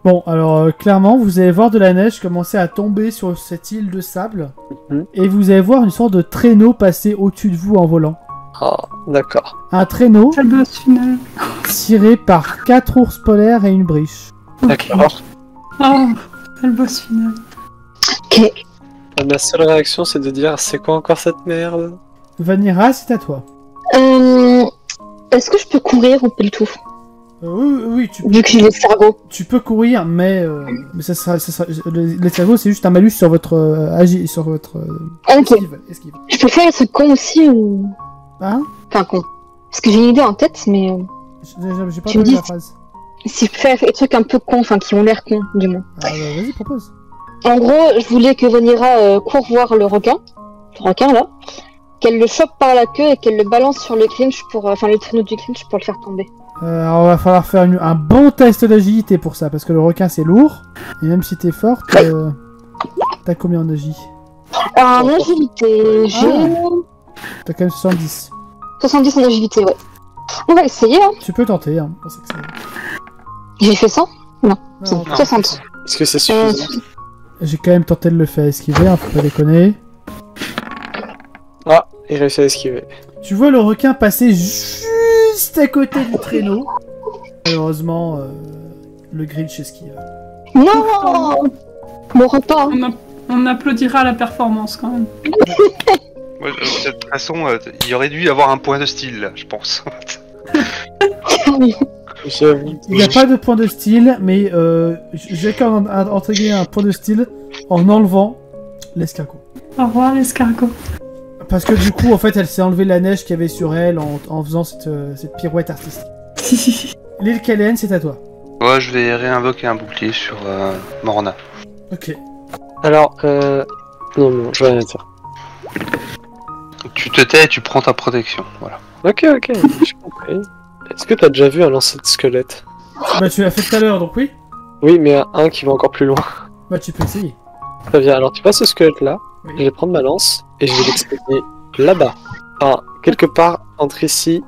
Bon, alors clairement, vous allez voir de la neige commencer à tomber sur cette île de sable. Et vous allez voir une sorte de traîneau passer au-dessus de vous en volant. Ah, d'accord. Un traîneau C'est le boss final. tiré par 4 ours polaires et une briche. D'accord. Oh, c'est le boss final. Ok. Ma seule réaction, c'est de dire, c'est quoi encore cette merde? Vanira, c'est à toi. Est-ce que je peux courir ou pas du tout? Oui, Vu que j'ai l'escargot. tu peux courir, mais ça sera l'escargot, c'est juste un malus sur votre sur votre Ok. esquive. Je peux faire un truc con aussi ou... Hein? Enfin con. Parce que j'ai une idée en tête, mais... J'ai pas Tu me entendu dis- la phrase. Si je peux faire des trucs un peu cons, enfin qui ont l'air cons, du moins. Ah, vas-y, propose. En gros, je voulais que Vanira court voir le requin là, qu'elle le chope par la queue et qu'elle le balance sur le clinch pour, enfin le traîneau du clinch pour le faire tomber. Alors, va falloir faire un bon test d'agilité pour ça, parce que le requin c'est lourd, et même si t'es forte, t'as combien en agi? En agilité, j'ai T'as quand même 70. 70 en agilité, ouais. On va essayer, hein. Tu peux tenter, hein. On sait que J'ai fait 100? Non, Non, 60. Est-ce que c'est suffisant? j'ai quand même tenté de le faire esquiver, hein, faut pas déconner. Ah, il réussit à esquiver. Tu vois le requin passer juste à côté du traîneau. Malheureusement, le Grinch esquive. Non, mon repas. On applaudira la performance quand même. Ouais, de toute façon, il aurait dû y avoir un point de style, là, je pense. J'avoue. Il n'y a pas de point de style, mais j'ai quand même intégré un point de style en enlevant l'escargot. Au revoir l'escargot. Parce que du coup, en fait, elle s'est enlevée la neige qu'il y avait sur elle en faisant cette pirouette artistique. L'île Kalen, c'est à toi. Ouais, je vais réinvoquer un bouclier sur Morna. Ok. Alors, non, je vais rien dire. Tu te tais et tu prends ta protection, voilà. Ok, j'ai compris. Est-ce que t'as déjà vu un lancer de squelette? Bah, tu l'as fait tout à l'heure, donc oui. Oui, mais un qui va encore plus loin. Bah, tu peux essayer. Très bien, alors tu passes ce squelette là, Oui. je vais prendre ma lance et je vais l'expédier là-bas. Enfin, quelque part entre ici,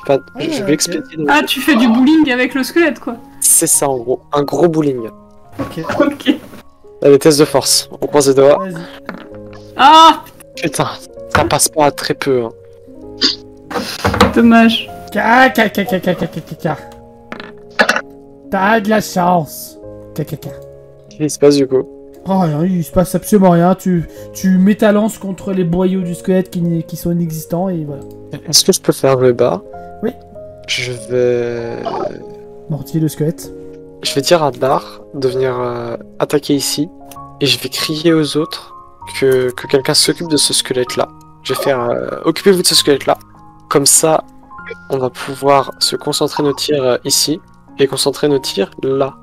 enfin, je vais ok. l'expédier. Ah, tu fais du bowling avec le squelette quoi. C'est ça en gros, un gros bowling. Ok. Ok. Allez, test de force, on croise les doigts. Vas-y. Ah, Putain, ça passe pas à très peu. Hein. dommage. T'as de la chance. Qu'est-ce qui se passe du coup? Oh, rien, il se passe absolument rien. Tu mets ta lance contre les boyaux du squelette qui sont inexistants et voilà. Est-ce que je peux faire le bas? Oui. Je vais... Mortier le squelette. Je vais dire à Dar de venir attaquer ici. Et je vais crier aux autres que quelqu'un s'occupe de ce squelette-là. Je vais faire... Occupez-vous de ce squelette-là. Comme ça, on va pouvoir se concentrer nos tirs ici. Et concentrer nos tirs là.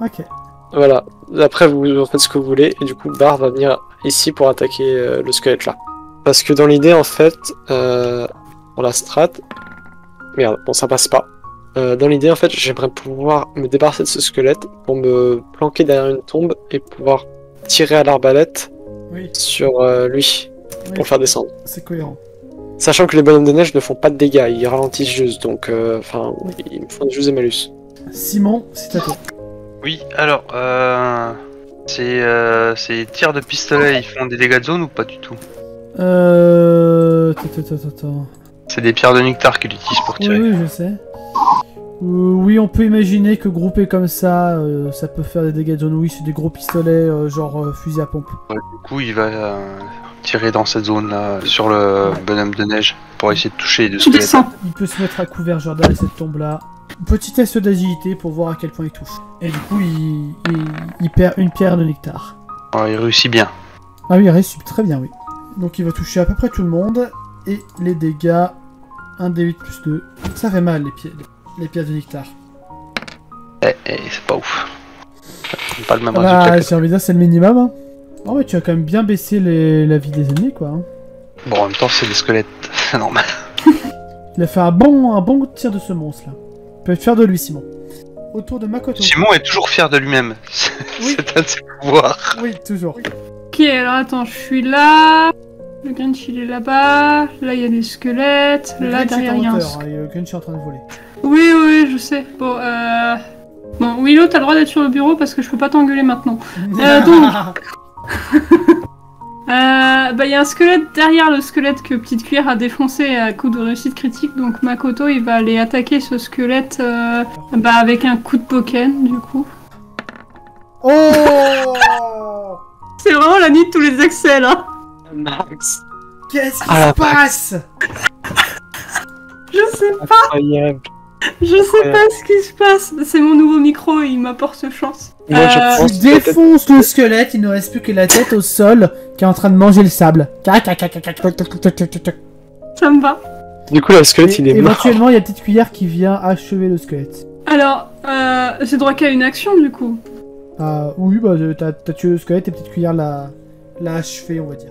Ok. Voilà. Après, vous en faites ce que vous voulez. Et du coup, Bar va venir ici pour attaquer le squelette-là. Parce que dans l'idée, en fait... pour la strat... Merde, bon, ça passe pas. Dans l'idée, en fait, j'aimerais pouvoir me débarrasser de ce squelette pour me planquer derrière une tombe et pouvoir tirer à l'arbalète Oui. sur lui pour le faire descendre. C'est cohérent. Sachant que les bonhommes de neige ne font pas de dégâts, ils ralentissent juste, donc enfin, ils me font juste des malus. Simon, c'est à toi. Oui, alors, ces tirs de pistolet, ils font des dégâts de zone ou pas du tout? Attends. C'est des pierres de nectar qu'ils utilisent pour tirer. Oui, je sais. Oui, on peut imaginer que groupé comme ça, ça peut faire des dégâts de zone. Oui, c'est des gros pistolets, genre fusil à pompe. Du coup, il va tirer dans cette zone-là, sur le bonhomme de neige, pour essayer de toucher les deux Tu squelettes. descends. Il peut se mettre à couvert genre derrière cette tombe-là. Petit test d'agilité pour voir à quel point il touche. Et du coup, il perd une pierre de nectar. Oh, il réussit bien. Ah oui, il réussit très bien, oui. Donc il va toucher à peu près tout le monde. Et les dégâts, 1 d8 plus 2. Ça fait mal, les pierres de nectar. C'est pas ouf. C'est pas le même Bah, résultat. j'ai envie de dire, c'est le minimum. Hein. Oh, mais tu as quand même bien baissé la vie des ennemis, quoi. Hein. Bon, en même temps, c'est des squelettes, c'est normal. Il a fait un bon tir de ce monstre, là. Peut être fier de lui, Simon. Autour de Makoto. Simon est toujours fier de lui-même. Oui. C'est un de ses pouvoirs. Oui, toujours. Ok, alors attends, je suis là. Le Grinch il est là-bas. Là il y a des squelettes. Le Là Grinch est derrière en il y a un. hauteur, hein, et le Grinch est en train de voler. Oui, je sais. Bon, Bon, Willow, t'as le droit d'être sur le bureau parce que je peux pas t'engueuler maintenant. Donc- Bah, y a un squelette derrière le squelette que Petite Cuillère a défoncé à coup de réussite critique, donc Makoto il va aller attaquer ce squelette bah, avec un coup de Pokken du coup. Oh C'est vraiment la nuit de tous les excès là. Max. Qu'est-ce qui Ah, se passe? Je sais pas, Incroyable. je sais pas ce qui se passe. C'est mon nouveau micro et il m'apporte chance. Moi, je Euh, pense Tu que la tête- défonces le squelette, il ne reste plus que la tête au sol qui est en train de manger le sable. Ça me va. Du coup, le squelette, il est mort. Éventuellement, il y a Petite Cuillère qui vient achever le squelette. Alors, j'ai droit qu'à une action du coup. Ah oui, bah t'as tué le squelette et Petite Cuillère l'a achevé, on va dire.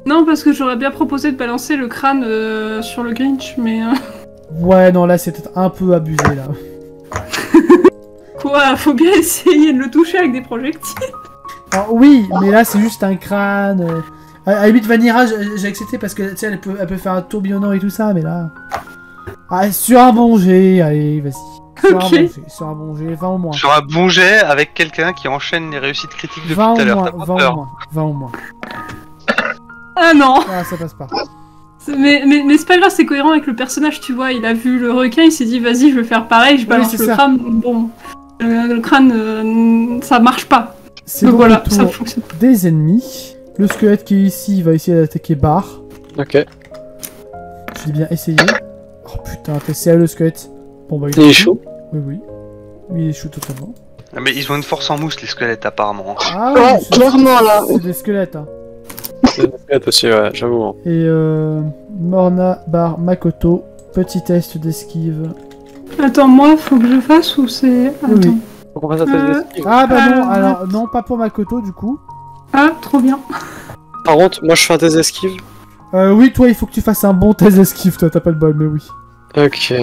Non, parce que j'aurais bien proposé de balancer le crâne sur le Grinch, mais... Ouais, non, là c'est peut-être un peu abusé là. Quoi, faut bien essayer de le toucher avec des projectiles. Alors, oui, mais là c'est juste un crâne. À la limite, Vanilla, j'ai accepté parce que tu sais, elle peut faire un tourbillonnant et tout ça, mais là. Ah, sur un bon jet, allez, vas-y. Sur un bon jet, 20 au moins. Sur un bon jet avec quelqu'un qui enchaîne les réussites critiques depuis 20 tout à au l'heure. moins, T'as pas 20 au peur. moins, 20 au moins. Ah non. Ah, ça passe pas. Mais c'est pas grave, c'est cohérent avec le personnage, tu vois. Il a vu le requin, il s'est dit vas-y, je vais faire pareil, je balance c'est le ça. crâne. Bon, le crâne, ça marche pas. C'est Donc donc voilà, le ça tour fonctionne. des ennemis. Le squelette qui est ici va essayer d'attaquer Bar. Ok. Je dis bien essayer. Oh putain, t'es sérieux le squelette? Bon bah Il est chaud. Oui, oui. Oui, il échoue totalement. Ah, mais ils ont une force en mousse, les squelettes, apparemment. Ah, Ouais, mais c'est- clairement, là. C'est des squelettes, hein. C'est une squelette aussi, ouais, j'avoue. hein. Et Morna, Bar, Makoto. Petit test d'esquive. Attends, moi, faut que je fasse ou c'est. Attends. Oui. Faut qu'on fasse un test d'esquive. Ah bah non, Euh, alors non, pas pour Makoto du coup. Ah, trop bien. Par contre, moi je fais un test d'esquive. Oui, toi, il faut que tu fasses un bon test d'esquive, toi, t'as pas de bol, mais oui. Ok.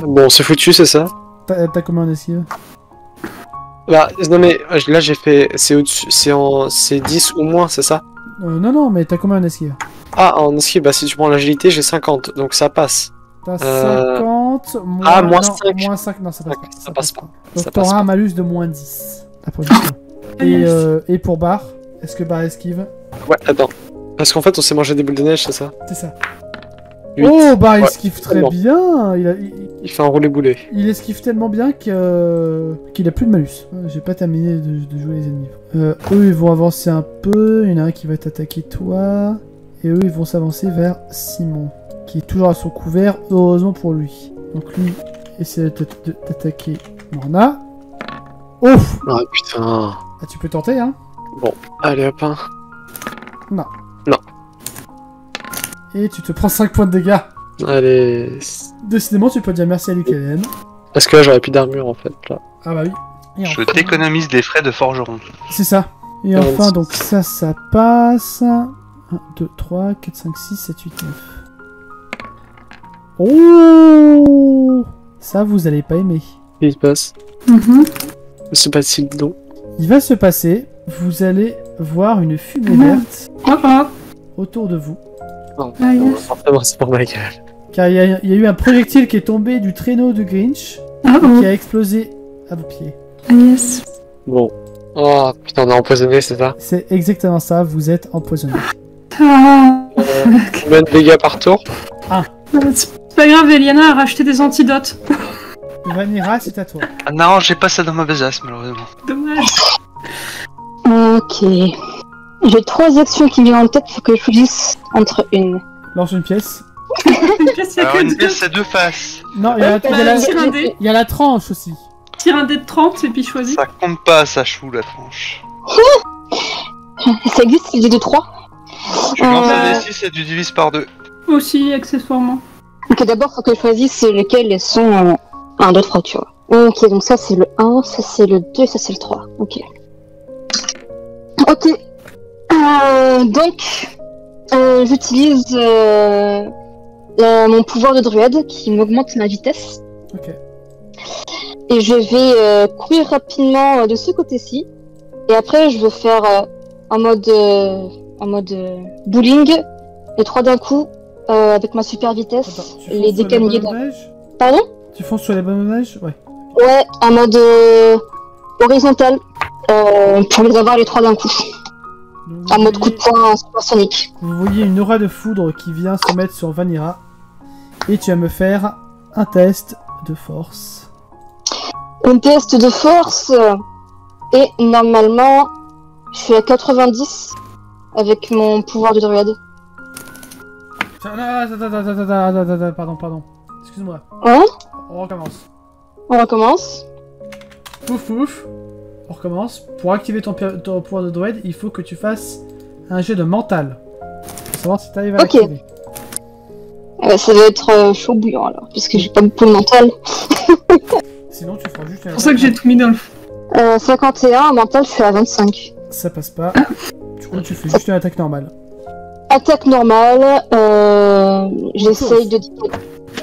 Bon, c'est foutu, c'est ça? T'as combien en esquive? Bah, non mais là j'ai fait. C'est au-dessus. C'est 10 ou moins, c'est ça? Non, non, mais t'as combien en esquive? Ah, en esquive, bah si tu prends l'agilité, j'ai 50, donc ça passe. T'as Euh, 50, moins... ah, moins non, 5. moins 5, non, ça passe Ok, pas. ça passe pas. Donc Ça passe t'auras pas. un malus de moins 10. La prochaine fois. Et pour Bar, est-ce que Bar esquive? Ouais, attends. Parce qu'en fait, on s'est mangé des boules de neige, c'est ça? C'est ça. 8. Oh, Bar Ouais, esquive très bon. bien. Il fait un roulé-boulé. Il esquive tellement bien qu'il a plus de malus. J'ai pas terminé de jouer les ennemis. Eux, ils vont avancer un peu. Il y en a un qui va t'attaquer toi. Et eux, ils vont s'avancer vers Simon, qui est toujours à son couvert, heureusement pour lui. Donc lui, essaie d'attaquer Morna. Ouf! Ah putain. Ah, tu peux tenter, hein? Allez hop, hein. Et tu te prends 5 points de dégâts. Allez. Décidément, tu peux dire merci à Lucaden. Parce que là, j'aurais plus d'armure en fait, là. Ah bah oui. Et Je enfin- t'économise des frais de forgeron. C'est ça. Et enfin, donc ça passe. 1, 2, 3, 4, 5, 6, 7, 8, 9. Oh! Ça, vous allez pas aimer. Qu'est-ce qui se passe? Mhm. C'est pas si donc. Il va se passer, vous allez voir une fumée Merde. verte Oh oh. autour de vous. Non, Ah, yes. forcément, c'est pour ma gueule. Car il y a eu un projectile qui est tombé du traîneau de Grinch, Oh oh. qui a explosé à vos pieds. Ah, yes. Bon. Oh putain, on est empoisonné, c'est ça? C'est exactement ça, vous êtes empoisonné. Ah. Combien de dégâts par tour? C'est pas grave, Eliana a racheté des antidotes. Vanira, c'est à toi. Ah non, j'ai pas ça dans ma besace, malheureusement. Dommage. Ok. J'ai 3 actions qui viennent en tête, faut que je choisisse entre une. Lance une pièce. Une pièce, il y a Alors, que une deux. pièce, c'est 2 faces. Non, il y a la, Bah, il y a la- tire un dé. il y a la tranche aussi. Tire un dé de 30 et puis choisis. Ça compte pas, ça choue la tranche. Ça existe, les de 3. Tu lances un Euh, D6 et tu divises par 2. Aussi, accessoirement. Ok, d'abord, faut que je choisisse lesquels sont 1, 2, 3, tu vois. Ok, donc ça c'est le 1, ça c'est le 2, ça c'est le 3. Ok. Ok. Donc, j'utilise mon pouvoir de druide qui m'augmente ma vitesse. Ok. Et je vais courir rapidement de ce côté-ci. Et après, je vais faire en mode bowling, les 3 d'un coup, avec ma super vitesse, Attends, tu les fonces sur décaniers bonhomme d'un... neige Pardon? Tu fonces sur les bonhommes neige? Ouais. Ouais, en mode horizontal. Pour les avoir les 3 d'un coup. Donc, En mode coup de poing supersonique. vous voyez une aura de foudre qui vient se mettre sur Vanira. Et tu vas me faire un test de force. Un test de force. Et normalement, je suis à 90 avec mon pouvoir de druide. Pardon. Excuse-moi. Ouais, On recommence. on recommence. Ouf. On recommence. Pour activer ton pouvoir de druide, il faut que tu fasses un jet de mental. Pour savoir si tu arrives à Ok. l'activer. Ça va être chaud bouillant alors, puisque j'ai pas beaucoup de mental. Sinon, tu feras juste un C'est pour ça que j'ai tout mis dans le fond. 51, en mental, je suis à 25. Ça passe pas. Du coup, tu fais juste une attaque normale. Attaque normale, j'essaye de...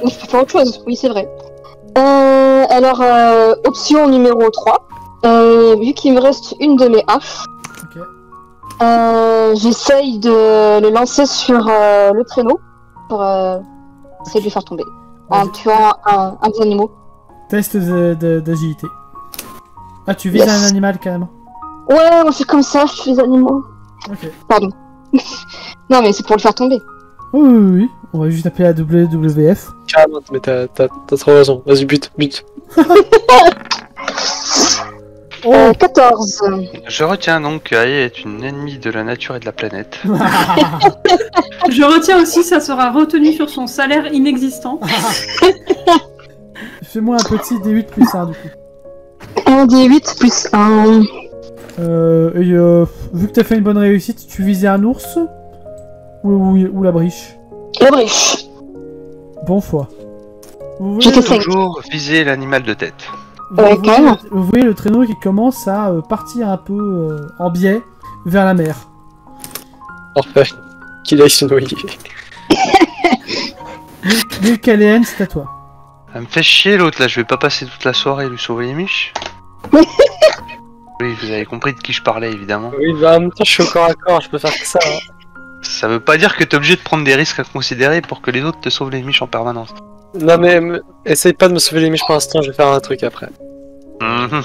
Oui, je peux faire autre chose, oui c'est vrai. Alors, option numéro 3. Vu qu'il me reste une de mes haches, Ok. j'essaye de le lancer sur le traîneau pour essayer de lui faire tomber. En Vas-y. tuant un des animaux. Test d'agilité. Ah, tu vises Yes. un animal carrément. Ouais, on fait comme ça, je tue les animaux. Ok. Pardon. Non mais c'est pour le faire tomber. Oui. On va juste appeler la WWF. Carrément, mais t'as trop raison. Vas-y, bute. 14. Je retiens donc que Aïe est une ennemie de la nature et de la planète. Je retiens aussi, ça sera retenu sur son salaire inexistant. Fais-moi un petit D8 plus 1 du coup. Un des 8 plus 1. Vu que t'as fait une bonne réussite, tu visais un ours ou la briche. La brèche. Bon foi. Vous J'ai voyez, fait 5. Toujours viser l'animal de tête. Ouais, quand même. vous voyez le traîneau qui commence à partir un peu en biais vers la mer. Parfait. Qu'il aille se noyer. L'île Caléenne, c'est à toi. Ça me fait chier l'autre là, je vais pas passer toute la soirée à lui sauver les miches. Oui, vous avez compris de qui je parlais évidemment. Oui, bah en même temps, je suis au corps à corps, je peux faire que ça. Hein. Ça veut pas dire que t'es obligé de prendre des risques à considérer pour que les autres te sauvent les miches en permanence. Non, mais essaye pas de me sauver les miches pour l'instant, je vais faire un truc après. Mhm.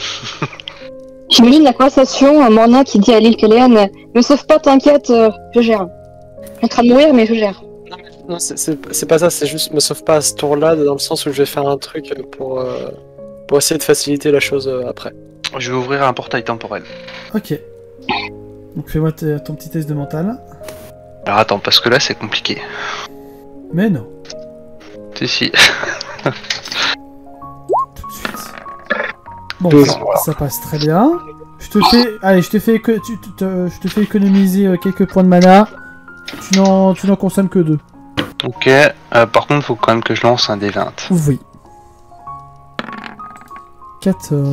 J'imagine la conversation à Morna qui dit à l'île Caléane, ne sauve pas, t'inquiète, je gère. Je suis en train de mourir, mais je gère. Non, c'est pas ça, c'est juste me sauve pas à ce tour-là, dans le sens où je vais faire un truc pour essayer de faciliter la chose après. Je vais ouvrir un portail temporel. Ok. Donc fais-moi ton petit test de mental. Alors attends, parce que là c'est compliqué. Mais non. Si. Tout de suite. Bon, Douze. ça passe très bien. Je te fais économiser quelques points de mana. Tu n'en consommes que 2. Ok, par contre faut quand même que je lance un D20. Oui. 14.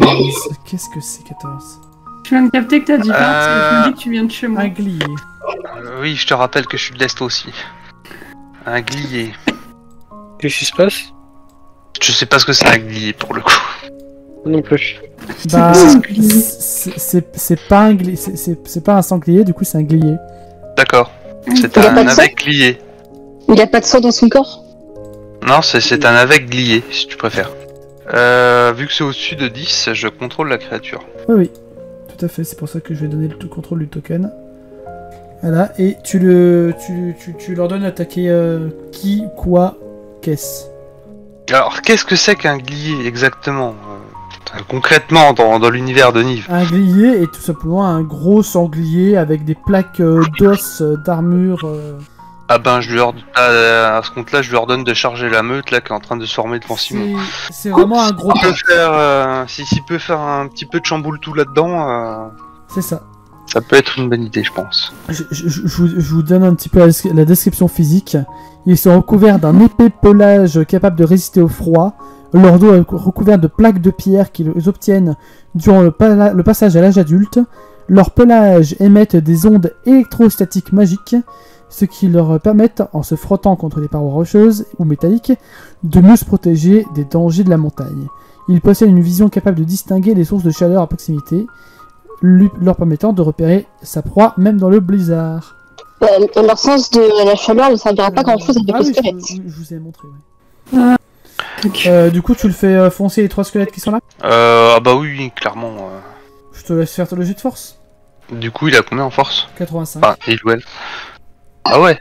Qu'est-ce que c'est 14? Je viens de capter que t'as dit 20, et je me dis que tu viens de chez moi. Un glier. Oui, je te rappelle que je suis de l'Est aussi. Un glier. Qu'est-ce qui se passe? Je sais pas ce que c'est un glier pour le coup. Non plus. Bah, un glier. c'est pas un glier, c'est pas un sanglier, du coup c'est un glier. D'accord. C'est Il a pas un de sang avec glier. Il a pas de sang dans son corps? Non, c'est un avec glier, si tu préfères. Vu que c'est au-dessus de 10, je contrôle la créature. Oui, tout à fait, c'est pour ça que je vais donner le contrôle du token. Voilà, et tu leur donnes d'attaquer qui, quoi, qu'est-ce. Alors, qu'est-ce que c'est qu'un glier exactement concrètement dans l'univers de Nive? Un glier est tout simplement un gros sanglier avec des plaques d'os, d'armure. Ah ben, à ce compte-là, je lui ordonne de charger la meute là qui est en train de se former devant Simon. C'est vraiment un gros S'il peut faire, s'il peut faire un petit peu de chamboule tout là-dedans, C'est ça. ça peut être une bonne idée, je pense. Je vous donne un petit peu la description physique. Ils sont recouverts d'un épais pelage capable de résister au froid. Leur dos est recouvert de plaques de pierre qu'ils obtiennent durant le passage à l'âge adulte. Leur pelage émettent des ondes électrostatiques magiques, ce qui leur permettent, en se frottant contre des parois rocheuses ou métalliques, de mieux se protéger des dangers de la montagne. Ils possèdent une vision capable de distinguer les sources de chaleur à proximité, leur permettant de repérer sa proie même dans le blizzard. Leur sens de la chaleur ne servira pas grand chose avec le squelette. Je vous ai montré. Ouais. Du coup, tu le fais foncer les 3 squelettes qui sont là? Ah bah oui, clairement. Je te laisse faire le jet de force. Du coup, il a combien en force? 85. Enfin, il ou elle. Ah ouais.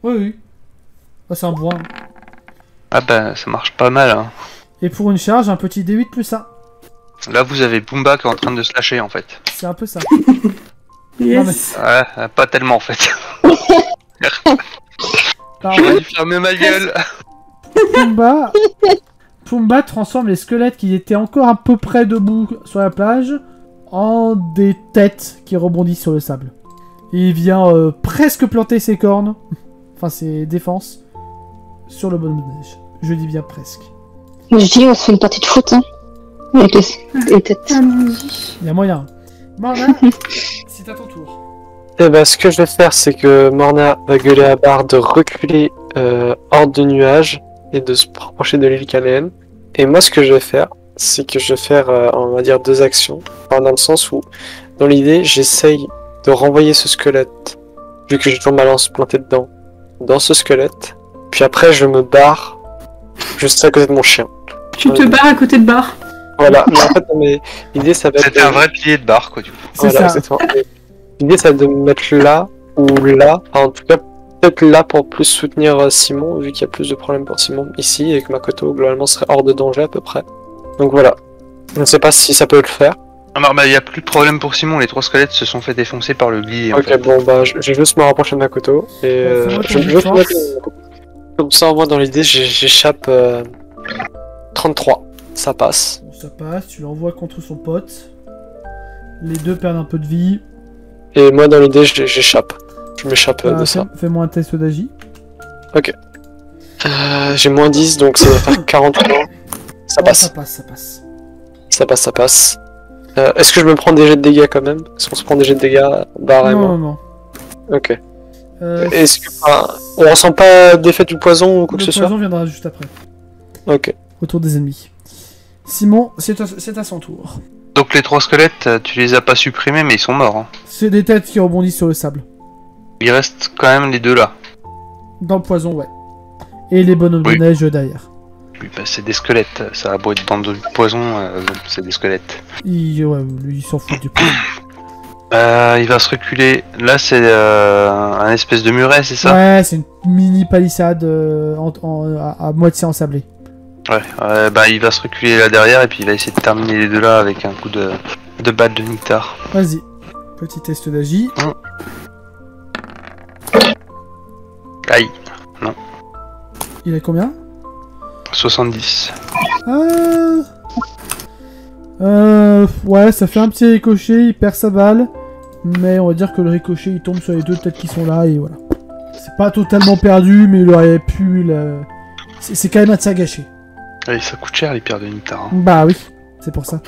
Oui, oui. Ah, c'est un bois. Hein. Ah bah, ça marche pas mal. Hein. Et pour une charge, un petit D8 plus ça. Là, vous avez Boomba qui est en train de se lâcher, en fait. C'est un peu ça. Yes. Ouais, pas tellement, en fait. Alors, J'aurais dû fermer ma gueule. Pumba transforme les squelettes qui étaient encore à peu près debout sur la plage en des têtes qui rebondissent sur le sable. Et il vient presque planter ses cornes, enfin ses défenses, sur le bonhomme de neige. Je dis bien presque. Je dis, on se fait une partie de foot, hein. Avec les têtes. Allons-y. Il y a moyen. Morna, c'est à ton tour. Et bah, ce que je vais faire, c'est que Morna va gueuler à Barre de reculer hors de nuages et de se rapprocher de l'île Caléenne. Et moi, ce que je vais faire, c'est que je vais faire, on va dire, 2 actions. Enfin, dans le sens où, dans l'idée, j'essaye de renvoyer ce squelette, vu que j'ai toujours ma lance plantée dedans, dans ce squelette. Puis après, je me barre juste à côté de mon chien. Tu te barres à côté de Bar. Voilà, mais en fait, l'idée, ça va être... C'était un vrai pilier de barre, quoi, du coup. C'est Voilà, ça. exactement. L'idée, ça va être de me mettre là, ou là, enfin, en tout cas, peut-être là pour plus soutenir Simon, vu qu'il y a plus de problèmes pour Simon ici, et que Makoto, globalement, serait hors de danger à peu près. Donc voilà. Je ne sais pas si ça peut le faire. Alors, bah, y a plus de problème pour Simon, les 3 squelettes se sont fait défoncer par le glier, en Ok, fait. bon, bah, je vais juste me rapprocher de Makoto, et Fais-moi ton je jet de veux force. comme ça, moi, dans l'idée, j'échappe 33. Ça passe. Bon, ça passe, tu l'envoies contre son pote. Les deux perdent un peu de vie. Et moi, dans l'idée, j'échappe. Je m'échappe de ça. Fais-moi un test d'agi. J'ai moins 10, donc ça va faire 43. Ça Oh, passe. ça passe, ça passe. Ça passe, ça passe. Est-ce que je me prends des jets de dégâts quand même? Est-ce qu'on se prend des jets de dégâts, Barre et Non, moi? non, non. Ok. Euh, Est-ce que on ressent pas d'effet du poison ou quoi que le ce soit? poison viendra juste après, Ok. autour des ennemis. Simon, c'est à son tour. Donc, les 3 squelettes, tu les as pas supprimés, mais ils sont morts. Hein. C'est des têtes qui rebondissent sur le sable. Il reste quand même les 2 là. Dans le poison, ouais. Et les bonhommes Oui. de neige derrière. Oui, bah, c'est des squelettes, ça a beau être dans de poison, c'est des squelettes. Ouais, lui, il s'en fout du poison. Il va se reculer. Là, c'est un espèce de muret, c'est ça? Ouais, c'est une mini palissade à moitié ensablée. Ouais, bah il va se reculer là derrière et puis il va essayer de terminer les 2 là avec un coup de balle de nectar. Vas-y. Petit test d'agi. Aïe, Il a combien? 70. Ouais, ça fait un petit ricochet, il perd sa balle. Mais on va dire que le ricochet, il tombe sur les 2 têtes qui sont là et voilà. C'est pas totalement perdu, mais il aurait pu... C'est quand même un tir gâché. Allez, ça coûte cher les pierres de nectar. Hein. Bah oui, c'est pour ça.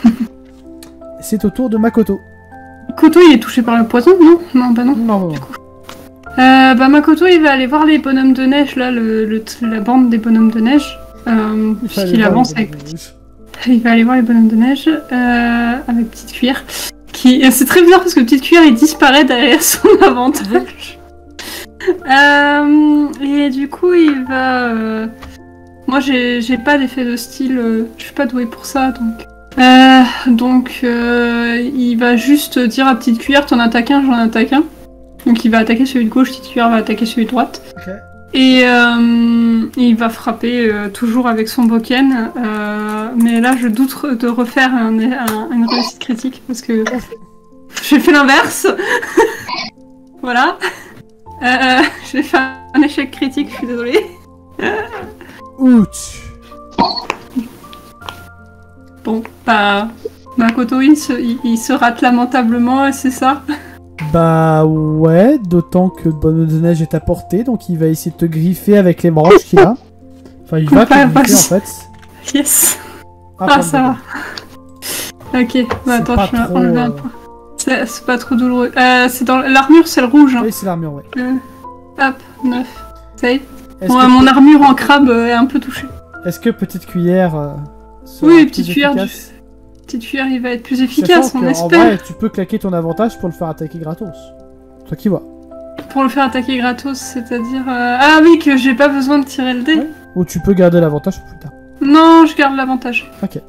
C'est au tour de Makoto. Makoto, il est touché par le poison, non? Non, bah non. Non, non. Bah Makoto, il va aller voir les bonhommes de neige, là, la bande des bonhommes de neige. Puisqu'il avance avec... Il va aller voir les bonhommes de neige avec Petite Cuillère. C'est très bizarre parce que Petite Cuillère, il disparaît derrière son avantage. Et du coup, il va... Moi, j'ai pas d'effet de style, je suis pas douée pour ça, donc il va juste dire à Petite Cuillère, t'en attaques un, j'en attaque un. Donc il va attaquer celui de gauche, Petite Cuillère va attaquer celui de droite. Ok. Et il va frapper toujours avec son boken. Mais là, je doute de refaire une réussite critique parce que j'ai fait l'inverse. Voilà. J'ai fait un échec critique, je suis désolée. Ouch. Bon, bah, Makoto, il se rate lamentablement, et c'est ça. Bah ouais, d'autant que le bonhomme de neige est à portée, donc il va essayer de te griffer avec les branches qu'il a. Enfin, il va te griffer en fait. Yes. Pardon, Ça va. Ok, bah attends, pas je vais trop, enlever un peu. C'est pas trop douloureux. C'est dans l'armure, c'est le rouge. Hein. Oui, c'est l'armure, ouais. Hop, 9. Ça y est. Est-ce Bon, que, mon armure en crabe est un peu touchée. est-ce que petite cuillère sera Oui, plus petite cuillère, efficace Petite cuillère, il va être plus efficace, Sachant on que, en espère. vrai, tu peux claquer ton avantage pour le faire attaquer gratos. Toi qui vois. Pour le faire attaquer gratos, c'est-à-dire... Ah oui, que j'ai pas besoin de tirer le dé. Ouais. Ou tu peux garder l'avantage pour plus tard. Non, je garde l'avantage. Ok.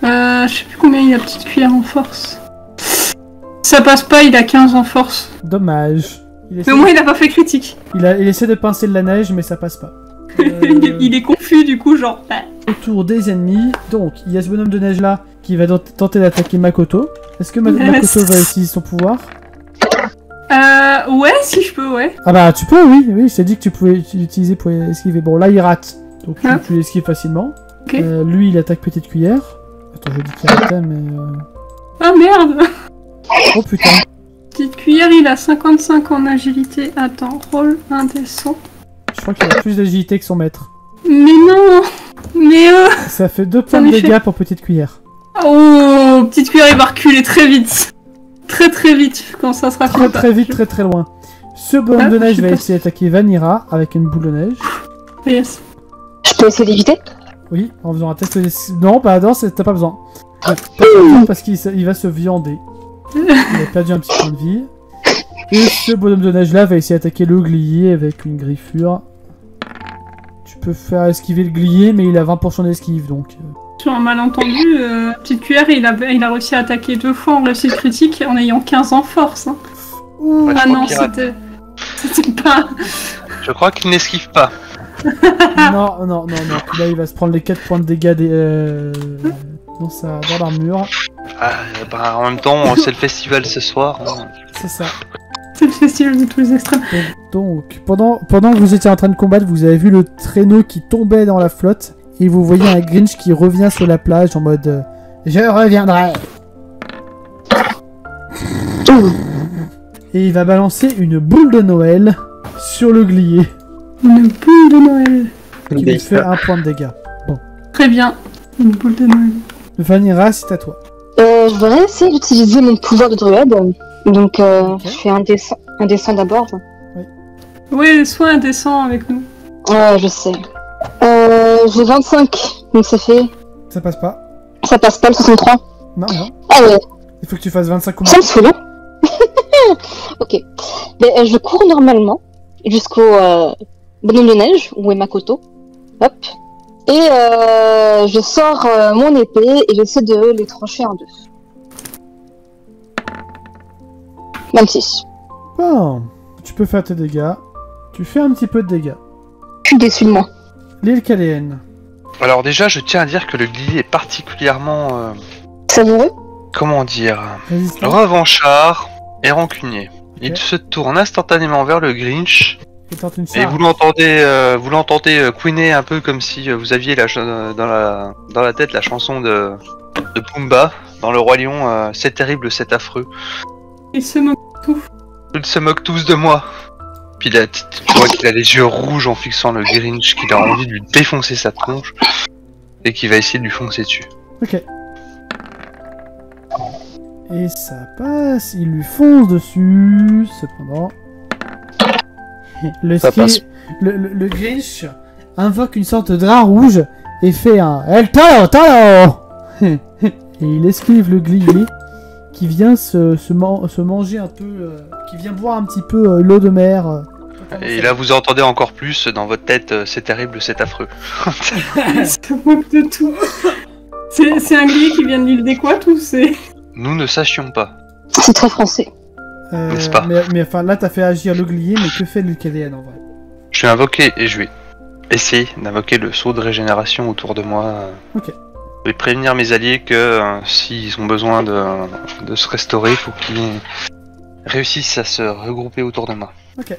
Je sais plus combien il a petite cuillère en force. Ça passe pas, il a 15 en force. Dommage. Mais au moins il a pas fait critique. Il essaie de pincer de la neige, mais ça passe pas. Il est confus du coup, genre... Autour des ennemis, donc il y a ce bonhomme de neige là qui va tenter d'attaquer Makoto. Est-ce que Makoto va utiliser son pouvoir? Ouais, si je peux, ouais. Ah bah tu peux, oui, je t'ai dit que tu pouvais l'utiliser pour esquiver. Bon là il rate, donc tu l'esquives facilement. Ok. Lui il attaque petite cuillère. Attends, je dis qu'il ratait, mais... Ah merde. Oh putain. Petite cuillère, il a 55 en agilité. Attends, roll indécent. Je crois qu'il a plus d'agilité que son maître. Mais non. Mais Ça fait 2 points de en effet. dégâts pour petite cuillère. Oh, petite cuillère, il va reculer très vite. Très vite quand ça sera fini. Très vite, très loin. Ce bonhomme de neige va essayer d'attaquer Vanira avec une boule de neige. Yes. Je peux essayer d'éviter? Oui, en faisant un test de... Non, bah non, t'as pas besoin. T'as pas besoin parce qu'il va se viander. Il a perdu un petit point de vie. Et ce bonhomme de neige là va essayer d'attaquer le glier avec une griffure. Tu peux faire esquiver le glier, mais il a 20% d'esquive donc... Sur un malentendu, petite cuillère, il a réussi à attaquer 2 fois en réussite critique en ayant 15 en force. Hein. Ouais, je Ah crois non, qu'il rate. c'était pas... Je crois qu'il n'esquive pas. Non. Là, il va se prendre les 4 points de dégâts dans l'armure. Ah, bah, en même temps, c'est le festival ce soir. Hein. C'est ça. C'est le festival de tous les extrêmes. Donc, pendant que vous étiez en train de combattre, vous avez vu le traîneau qui tombait dans la flotte. Et vous voyez un Grinch qui revient sur la plage en mode je reviendrai. Et il va balancer une boule de Noël sur le glier. Une boule de Noël. Qui lui fait 1 point de dégâts. Très bien. Une boule de Noël. Vanira, c'est à toi. Je voudrais essayer d'utiliser mon pouvoir de druide. Donc, je fais un dessin d'abord. Oui, sois indécent avec nous. Ouais, je sais. J'ai 25, donc ça fait... Ça passe pas. Ça passe pas le 63. Non. Ah ouais, Il faut que tu fasses 25 combats. ça me saoule. Ok. Mais je cours normalement jusqu'au bonhomme de neige, où est Makoto. Hop. Et je sors mon épée et j'essaie de les trancher en deux. 26. Bon. Tu peux faire tes dégâts. Tu fais un petit peu de dégâts. Je suis déçu de moi. L'île Caléenne. Alors déjà, je tiens à dire que le glier est particulièrement... Savoureux. comment dire... Résistant. revanchard et rancunier. Il se tourne instantanément vers le Grinch Et tente une et charge. vous l'entendez couiner un peu comme si vous aviez dans la tête la chanson de Pumba dans Le Roi Lion, c'est terrible, c'est affreux. Il se moque tout. Ils se moquent tous de moi. Puis là, tu vois qu'il a les yeux rouges en fixant le Grinch, qu'il a envie de lui défoncer sa tronche et qu'il va essayer de lui foncer dessus. Ok. Et ça passe, il lui fonce dessus. Cependant, Ça passe. le Grinch invoque une sorte de drap rouge et fait un El Talo Talo. Et il esquive le glier qui vient se manger un peu, qui vient boire un petit peu l'eau de mer. Et là, vous entendez encore plus dans votre tête, c'est terrible, c'est affreux. Il se moque de tout. C'est un glier qui vient de l'île des Couates ou c'est... Nous ne sachions pas. C'est très français. N'est-ce pas? Mais enfin là t'as fait agir le glier, mais que fait l'Ukraine en vrai? Je vais invoquer et je vais essayer d'invoquer le sceau de régénération autour de moi. Ok. Je vais prévenir mes alliés que s'ils ont besoin de se restaurer, il faut qu'ils réussissent à se regrouper autour de moi. Ok.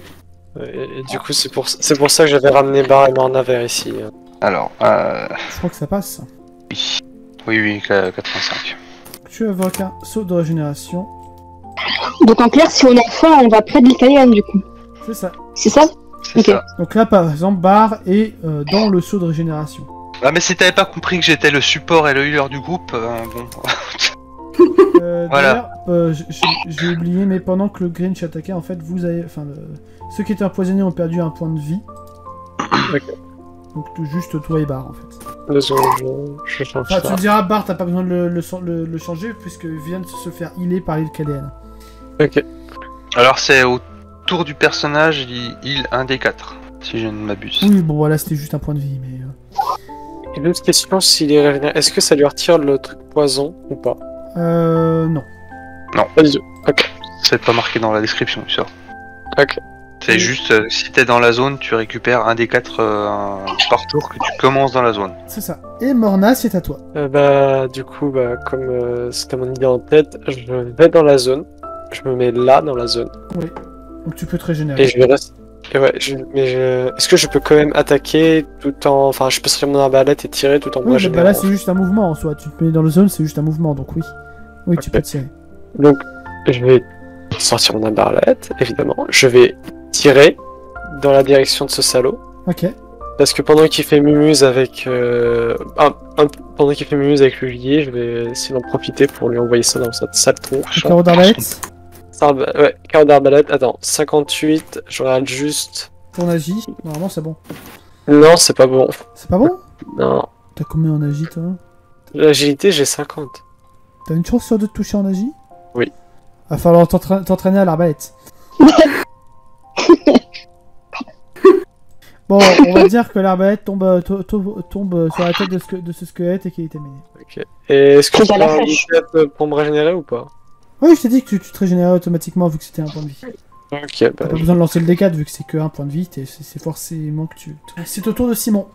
Et du coup, c'est pour ça que j'avais ramené Bar et Morna vers ici. Alors, Je crois que ça passe. oui, 85. Tu invoques un saut de régénération. Donc en clair, si on a faim, on va près de l'Italienne du coup. C'est ça. C'est ça? C'est Ok. ça. Donc là par exemple Bar est dans le saut de régénération. Ah, mais si t'avais pas compris que j'étais le support et le healer du groupe, bon. Voilà. D'ailleurs, j'ai oublié, mais pendant que le Grinch attaquait, en fait, vous avez, enfin, ceux qui étaient empoisonnés ont perdu un point de vie. Ok. Donc juste toi et Bar en fait. Deux secondes, je change Enfin, tu ça. me diras, Bar, t'as pas besoin de le changer puisqu'il vient de se faire healer par l'île Caléenne. Ok. Alors, c'est autour du personnage, il 1 des 4, si je ne m'abuse. Oui, bon voilà, c'était juste un point de vie, mais. une autre question, s'il est régénéré, est-ce que ça lui retire le truc poison ou pas? Non. Pas du tout. Ok. C'est pas marqué dans la description, sûr. Ok. C'est juste, si t'es dans la zone, tu récupères un des 4 par tour que tu commences dans la zone. C'est ça. Et Morna, c'est à toi. Du coup, comme c'était mon idée en tête, je vais dans la zone. Je me mets là dans la zone. Oui. Donc tu peux te régénérer. Et je vais rester. Et ouais, est-ce que je peux quand même attaquer tout en. Enfin, je peux sortir mon arbalète et tirer tout en me Oui, régénérant. là c'est juste un mouvement en soi. Tu te mets dans la zone, c'est juste un mouvement, donc oui. Oui, tu Ok. peux tirer. Donc, je vais sortir mon arbalète, évidemment. Je vais tirer dans la direction de ce salaud. Ok. Parce que pendant qu'il fait mumuse avec. Pendant qu'il fait mumuse avec le lié, je vais essayer d'en profiter pour lui envoyer ça dans sa sale tronche. Carreau d'arbalète. Ouais, carreau d'arbalète. Attends, 58, je regarde juste. Ton agi. Normalement, c'est bon. Non, c'est pas bon. C'est pas bon? Non. T'as combien en agi, toi? L'agilité, j'ai 50. T'as une chance sur deux de toucher en agi? Oui. Va falloir t'entraîner à l'arbalète. Bon, on va dire que l'arbalète tombe sur la tête de ce squelette et qu'il est terminé. Ok. Et est-ce que C'est je peux à la avoir une flèche. tête pour me régénérer ou pas? Oui, je t'ai dit que tu te régénérais automatiquement vu que c'était un point de vie. Ok, T'as pas besoin de lancer le D4 vu que c'est que un point de vie, c'est forcément que tu... C'est au tour de Simon.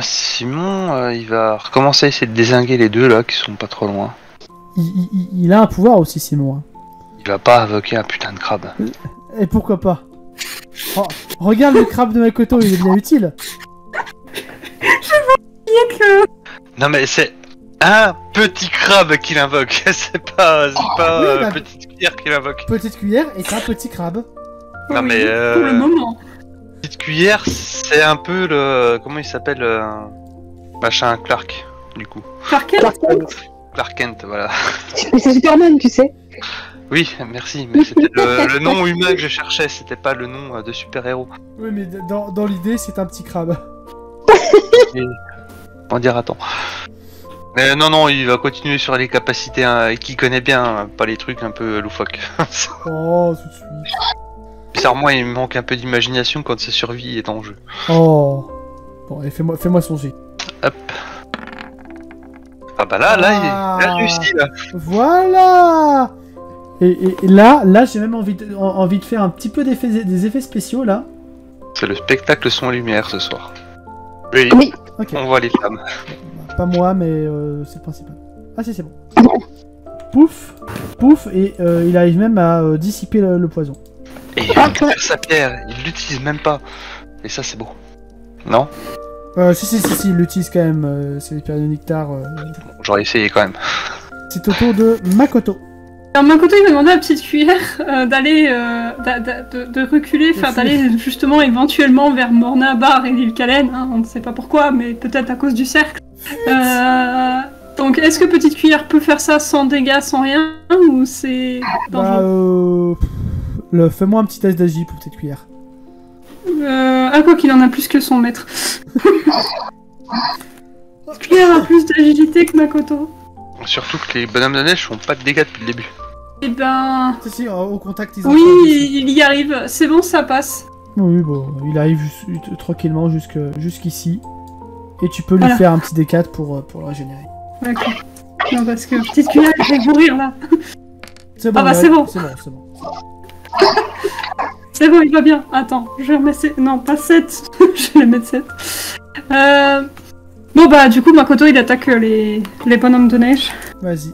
Simon, il va recommencer à essayer de dézinguer les deux là qui sont pas trop loin. Il a un pouvoir aussi, Simon. Hein. Il va pas invoquer un putain de crabe. Et pourquoi pas? Oh, regarde le crabe de Makoto, il est bien utile. Non mais c'est un petit crabe qu'il invoque, c'est pas Oui, bah- petite cuillère qu'il invoque. Petite cuillère et c'est un petit crabe. Non mais Pour le moment. petite cuillère, c'est un peu le comment il s'appelle machin Clark du coup. Par quel Clark Kent, voilà. Mais c'est Superman, tu sais. Oui, merci, mais c'était le nom humain que je cherchais, c'était pas le nom de super-héros. Oui, mais dans l'idée, c'est un petit crabe. On dira-t-on. Mais non, il va continuer sur les capacités qu'il connaît bien, pas les trucs un peu loufoques. Oh, tout de suite. Bizarrement, il me manque un peu d'imagination quand sa survie est en jeu. Oh. Bon, allez, fais-moi son jet. Hop. Ah bah là, il a réussi, là. Voilà. Et là, j'ai même envie de faire un petit peu des effets spéciaux, là. C'est le spectacle son et lumière ce soir. Oui, Oui. Ok. on voit les flammes. Bah, pas moi, mais c'est le principal. Ah si, c'est bon. Pouf. Pouf, et il arrive même à dissiper le poison. Et il récupère sa pierre, il l'utilise même pas. Et ça, c'est beau. Non? Si, il l'utilise quand même. C'est les pierres de nectar. J'aurais essayé quand même. C'est au tour de Makoto. Alors Makoto il va demander à la petite cuillère d'aller de reculer, enfin d'aller justement éventuellement vers Morna, Bar et l'île Kalen, hein, on ne sait pas pourquoi, mais peut-être à cause du cercle. Donc est-ce que petite cuillère peut faire ça sans dégâts, sans rien, ou c'est dangereux? Fais-moi un petit test d'agi pour petite cuillère. Quoi qu'il en a plus que son maître. Petite cuillère a plus d'agilité que Makoto. Surtout que les bonhommes de neige font pas de dégâts depuis le début. Eh ben... Si, au contact, ils ont Oui, fait dessus. il y arrive, c'est bon, ça passe. Oui, bon, il arrive tranquillement jusqu'ici. Et tu peux lui Voilà. faire un petit D4 pour le régénérer. D'accord. Non, parce que petite cuillère, je vais mourir là. C'est bon, Ah bah, il c'est arrive- bon. C'est bon. C'est bon, il va bien. Attends, je vais remettre... Non, pas 7. Je vais mettre 7. Bon bah, du coup, Makoto, il attaque les bonhommes de neige. Vas-y.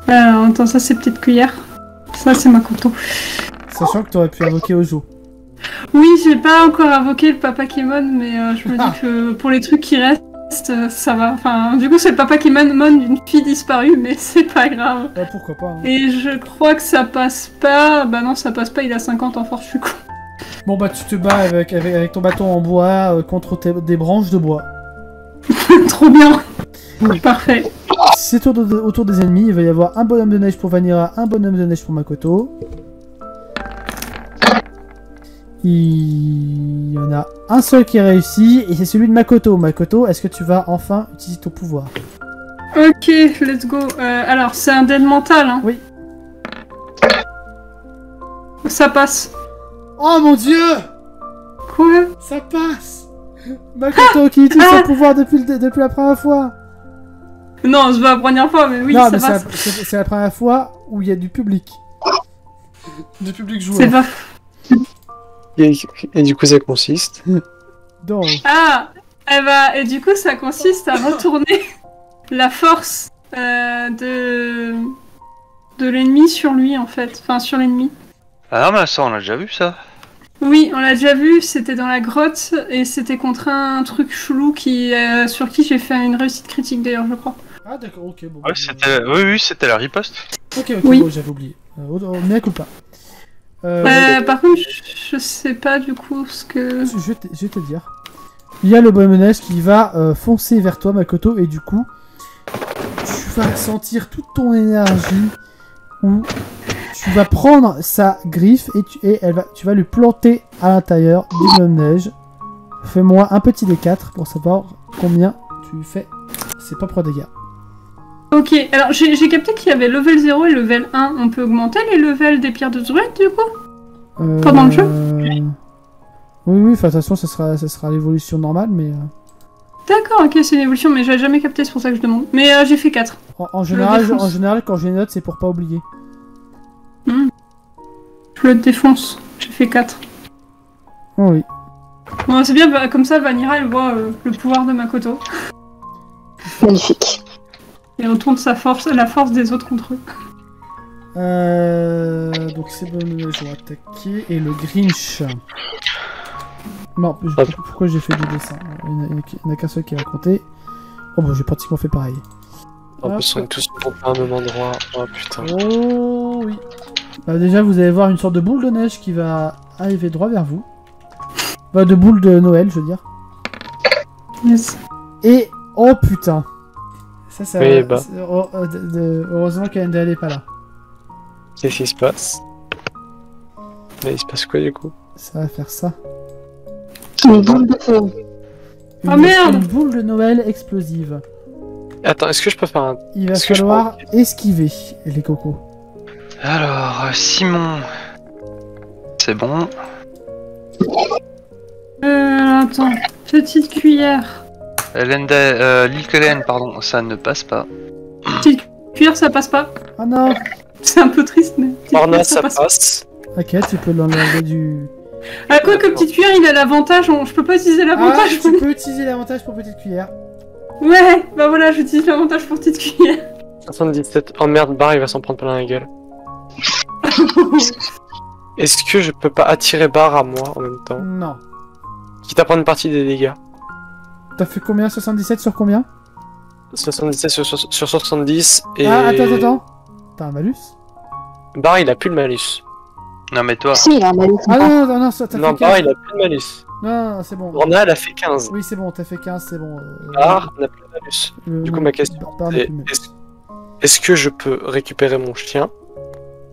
Attends, ça c'est petite cuillère. Ça c'est Makoto. Sachant que t'aurais pu invoquer Ojo. Oui, j'ai pas encore invoqué le Papa Kémon, mais je me dis que pour les trucs qui restent, ça va. Enfin, du coup, c'est le Papa Kémon d'une fille disparue, mais c'est pas grave. Pourquoi pas. Hein. Et je crois que ça passe pas. Bah non, ça passe pas, il a 50 en force, je suis con. Bon bah tu te bats avec ton bâton en bois contre des branches de bois. Trop bien. Parfait. C'est autour des ennemis, il va y avoir un bonhomme de neige pour Vanilla, un bonhomme de neige pour Makoto. Il y en a un seul qui réussit, et c'est celui de Makoto. Makoto, est-ce que tu vas enfin utiliser ton pouvoir? Ok, let's go. Alors, c'est un dead mental, hein. Oui. Ça passe. Oh mon dieu! Quoi? Ça passe! Makoto qui utilise son pouvoir depuis la première fois. Non, c'est pas la première fois, mais oui, Non, ça mais passe. c'est la première fois où il y a du public. Du public joueur. C'est pas... Et du coup, ça consiste. Donc, Ah et du coup, ça consiste à retourner la force de l'ennemi sur lui, en fait. Enfin, sur l'ennemi. Ah non, mais ça, on a déjà vu ça. Oui, on l'a déjà vu, c'était dans la grotte, et c'était contre un truc chelou sur qui j'ai fait une réussite critique, d'ailleurs, je crois. ah d'accord, ok. Bon, Oui, c'était la riposte. Ok, Oui. bon, j'avais oublié. Mais écoute pas. Par contre, je sais pas du coup ce que... Je vais te dire. Il y a le bonhomme de neige qui va foncer vers toi, Makoto, et du coup, tu vas sentir toute ton énergie où tu vas prendre sa griffe et tu vas lui planter à l'intérieur du bonhomme de neige. Fais-moi un petit D4 pour savoir combien tu fais ses propres dégâts. Ok, alors j'ai capté qu'il y avait level 0 et level 1. On peut augmenter les levels des pierres de druide, du coup? Pendant le jeu Oui, enfin, de toute façon, ça sera l'évolution normale, mais... D'accord, ok, c'est une évolution, mais j'avais jamais capté, c'est pour ça que je demande. Mais j'ai fait 4. En général, quand je les note, c'est pour pas oublier. Je le défonce, j'ai fait 4. Oh oui. Bon, c'est bien, comme ça, Vanira, elle voit le pouvoir de Makoto. Magnifique. Et retourne la force des autres contre eux. Donc c'est bon, je vais attaquer. Et le Grinch. Non, pourquoi j'ai fait 2 dessins? Il n'y en a qu'un seul qui va compter. Oh bah j'ai pratiquement fait pareil. En plus, on est tous au même endroit. Oh putain. Oh oui. Bah, déjà, vous allez voir une sorte de boule de neige qui va arriver droit vers vous. Bah, de boule de Noël, je veux dire. Yes. Et oh putain. Ça oui, bah. Heureusement qu'Andel n'est pas là. Qu'est-ce qui se passe? Mais il se passe quoi du coup? Ça va faire ça. Une boule de feu. Oh merde! Une boule de Noël explosive. Attends, est-ce que je peux faire un... Il va Est-ce que je falloir esquiver les cocos. Alors, Simon. C'est bon. Attends. Petite cuillère. L'île Kellen, pardon, ça ne passe pas. Petite cuillère, ça passe pas. Oh non. C'est un peu triste, mais... petite Orna, cuillère, ça passe. passe. Ok, tu peux l'enlever du... Ah, quoi que petite cuillère, il a l'avantage, je peux pas utiliser Ah, l'avantage. tu peux utiliser l'avantage pour petite cuillère. Ouais, bah voilà, j'utilise l'avantage pour petite cuillère. 77. Oh merde, Bar, il va s'en prendre plein la gueule. Est-ce que je peux pas attirer Bar à moi en même temps? Non. Quitte à prendre une partie des dégâts. T'as fait combien? 77 sur combien? 77 sur 70 et... Ah, attends. T'as un malus? Bar, il a plus le malus. Non, mais toi. Si, il a un malus. Ah non, ça t'as Non, fait 15. Bar, il a plus le malus. Non, c'est bon. Orna, elle a fait 15. Oui, c'est bon, t'as fait 15, c'est bon. Bar n'a plus le malus. Du coup, ma question, Bar n'a c'est... plus le malus. Est-ce que je peux récupérer mon chien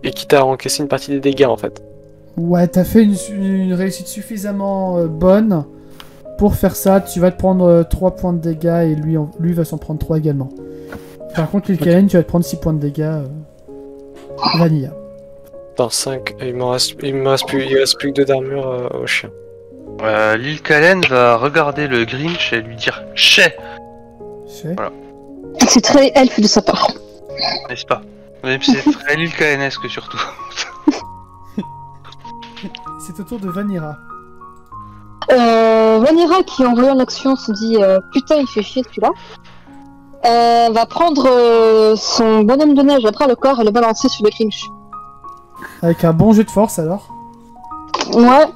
et quitte à encaisser une partie des dégâts en fait? Ouais, t'as fait une réussite suffisamment bonne pour faire ça. Tu vas te prendre 3 points de dégâts et lui va s'en prendre 3 également. Par contre, Kellen, tu vas te prendre 6 points de dégâts. Vanilla. Dans 5, il me reste plus que 2 d'armure au chien. L'île Kellen va regarder le Grinch et lui dire Chais, Voilà. C'est très elfe de sa part. n'est-ce pas? Même si c'est très l'île Kellenesque surtout. C'est au tour de Vanira. Vanira, qui en voyant l'action se dit putain, il fait chier celui-là. Va prendre son bonhomme de neige après le corps et le balancer sur le Grinch. Avec un bon jet de force alors. Ouais.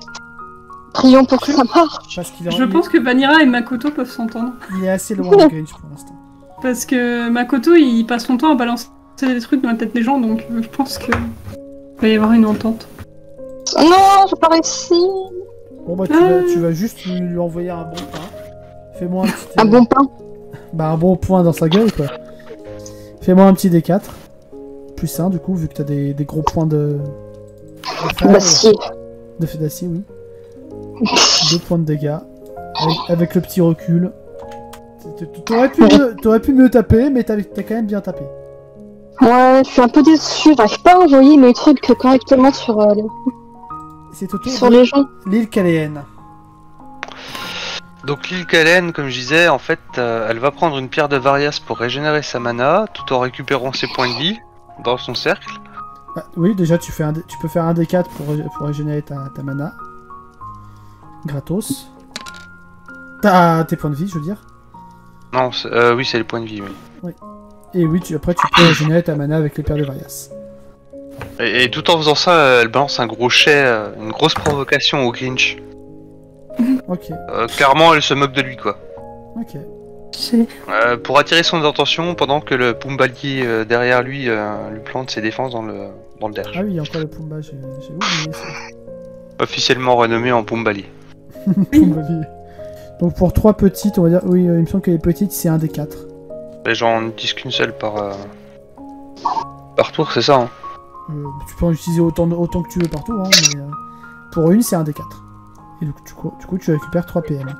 Prions pour que ça marche. Parce qu'il Je pense que Vanira et Makoto peuvent s'entendre. il est assez loin de Grinch pour l'instant. Parce que Makoto, il passe son temps à balancer des trucs dans la tête des gens, donc je pense que va y avoir une entente. Non, j'ai pas réussi. Bon bah tu vas juste lui envoyer un bon pain. Fais-moi un petit... Un bon pain. Bah un bon point dans sa gueule quoi. Fais-moi un petit D4. Plus 1 du coup vu que t'as des gros points de... D'acier. De fait d'acier oui. 2 points de dégâts. Avec le petit recul. T'aurais pu mieux taper mais t'as quand même bien tapé. Ouais, je suis un peu déçu. J'arrive pas à envoyer mes trucs correctement sur C'est au tour sur de les gens. l'île Caléenne. Donc l'île Kalen, comme je disais, en fait, elle va prendre une pierre de Varias pour régénérer sa mana, tout en récupérant ses points de vie dans son cercle. Ah, oui, déjà tu peux faire un D4 pour régénérer ta mana. Gratos. Tes points de vie, je veux dire. Non, oui, c'est les points de vie, oui. Et oui, après tu peux régénérer ta mana avec les pierres de Varias. Et tout en faisant ça, elle balance un gros jet, une grosse provocation au Grinch. Ok, Clairement, elle se moque de lui, quoi. ok. Pour attirer son attention pendant que le Pumbalier derrière lui lui plante ses défenses dans le derge. Ah oui, il y a encore le Pumba, j'ai oublié ça. Officiellement renommé en Pumbalier. Pumbalier. Donc pour 3 petites, on va dire, oui, il me semble que les petites c'est un D4. Et j'en utilise qu'une seule par tour, c'est ça, hein. Tu peux en utiliser autant que tu veux partout, hein, mais pour une c'est un D4. Et donc, du coup tu récupères 3 PM.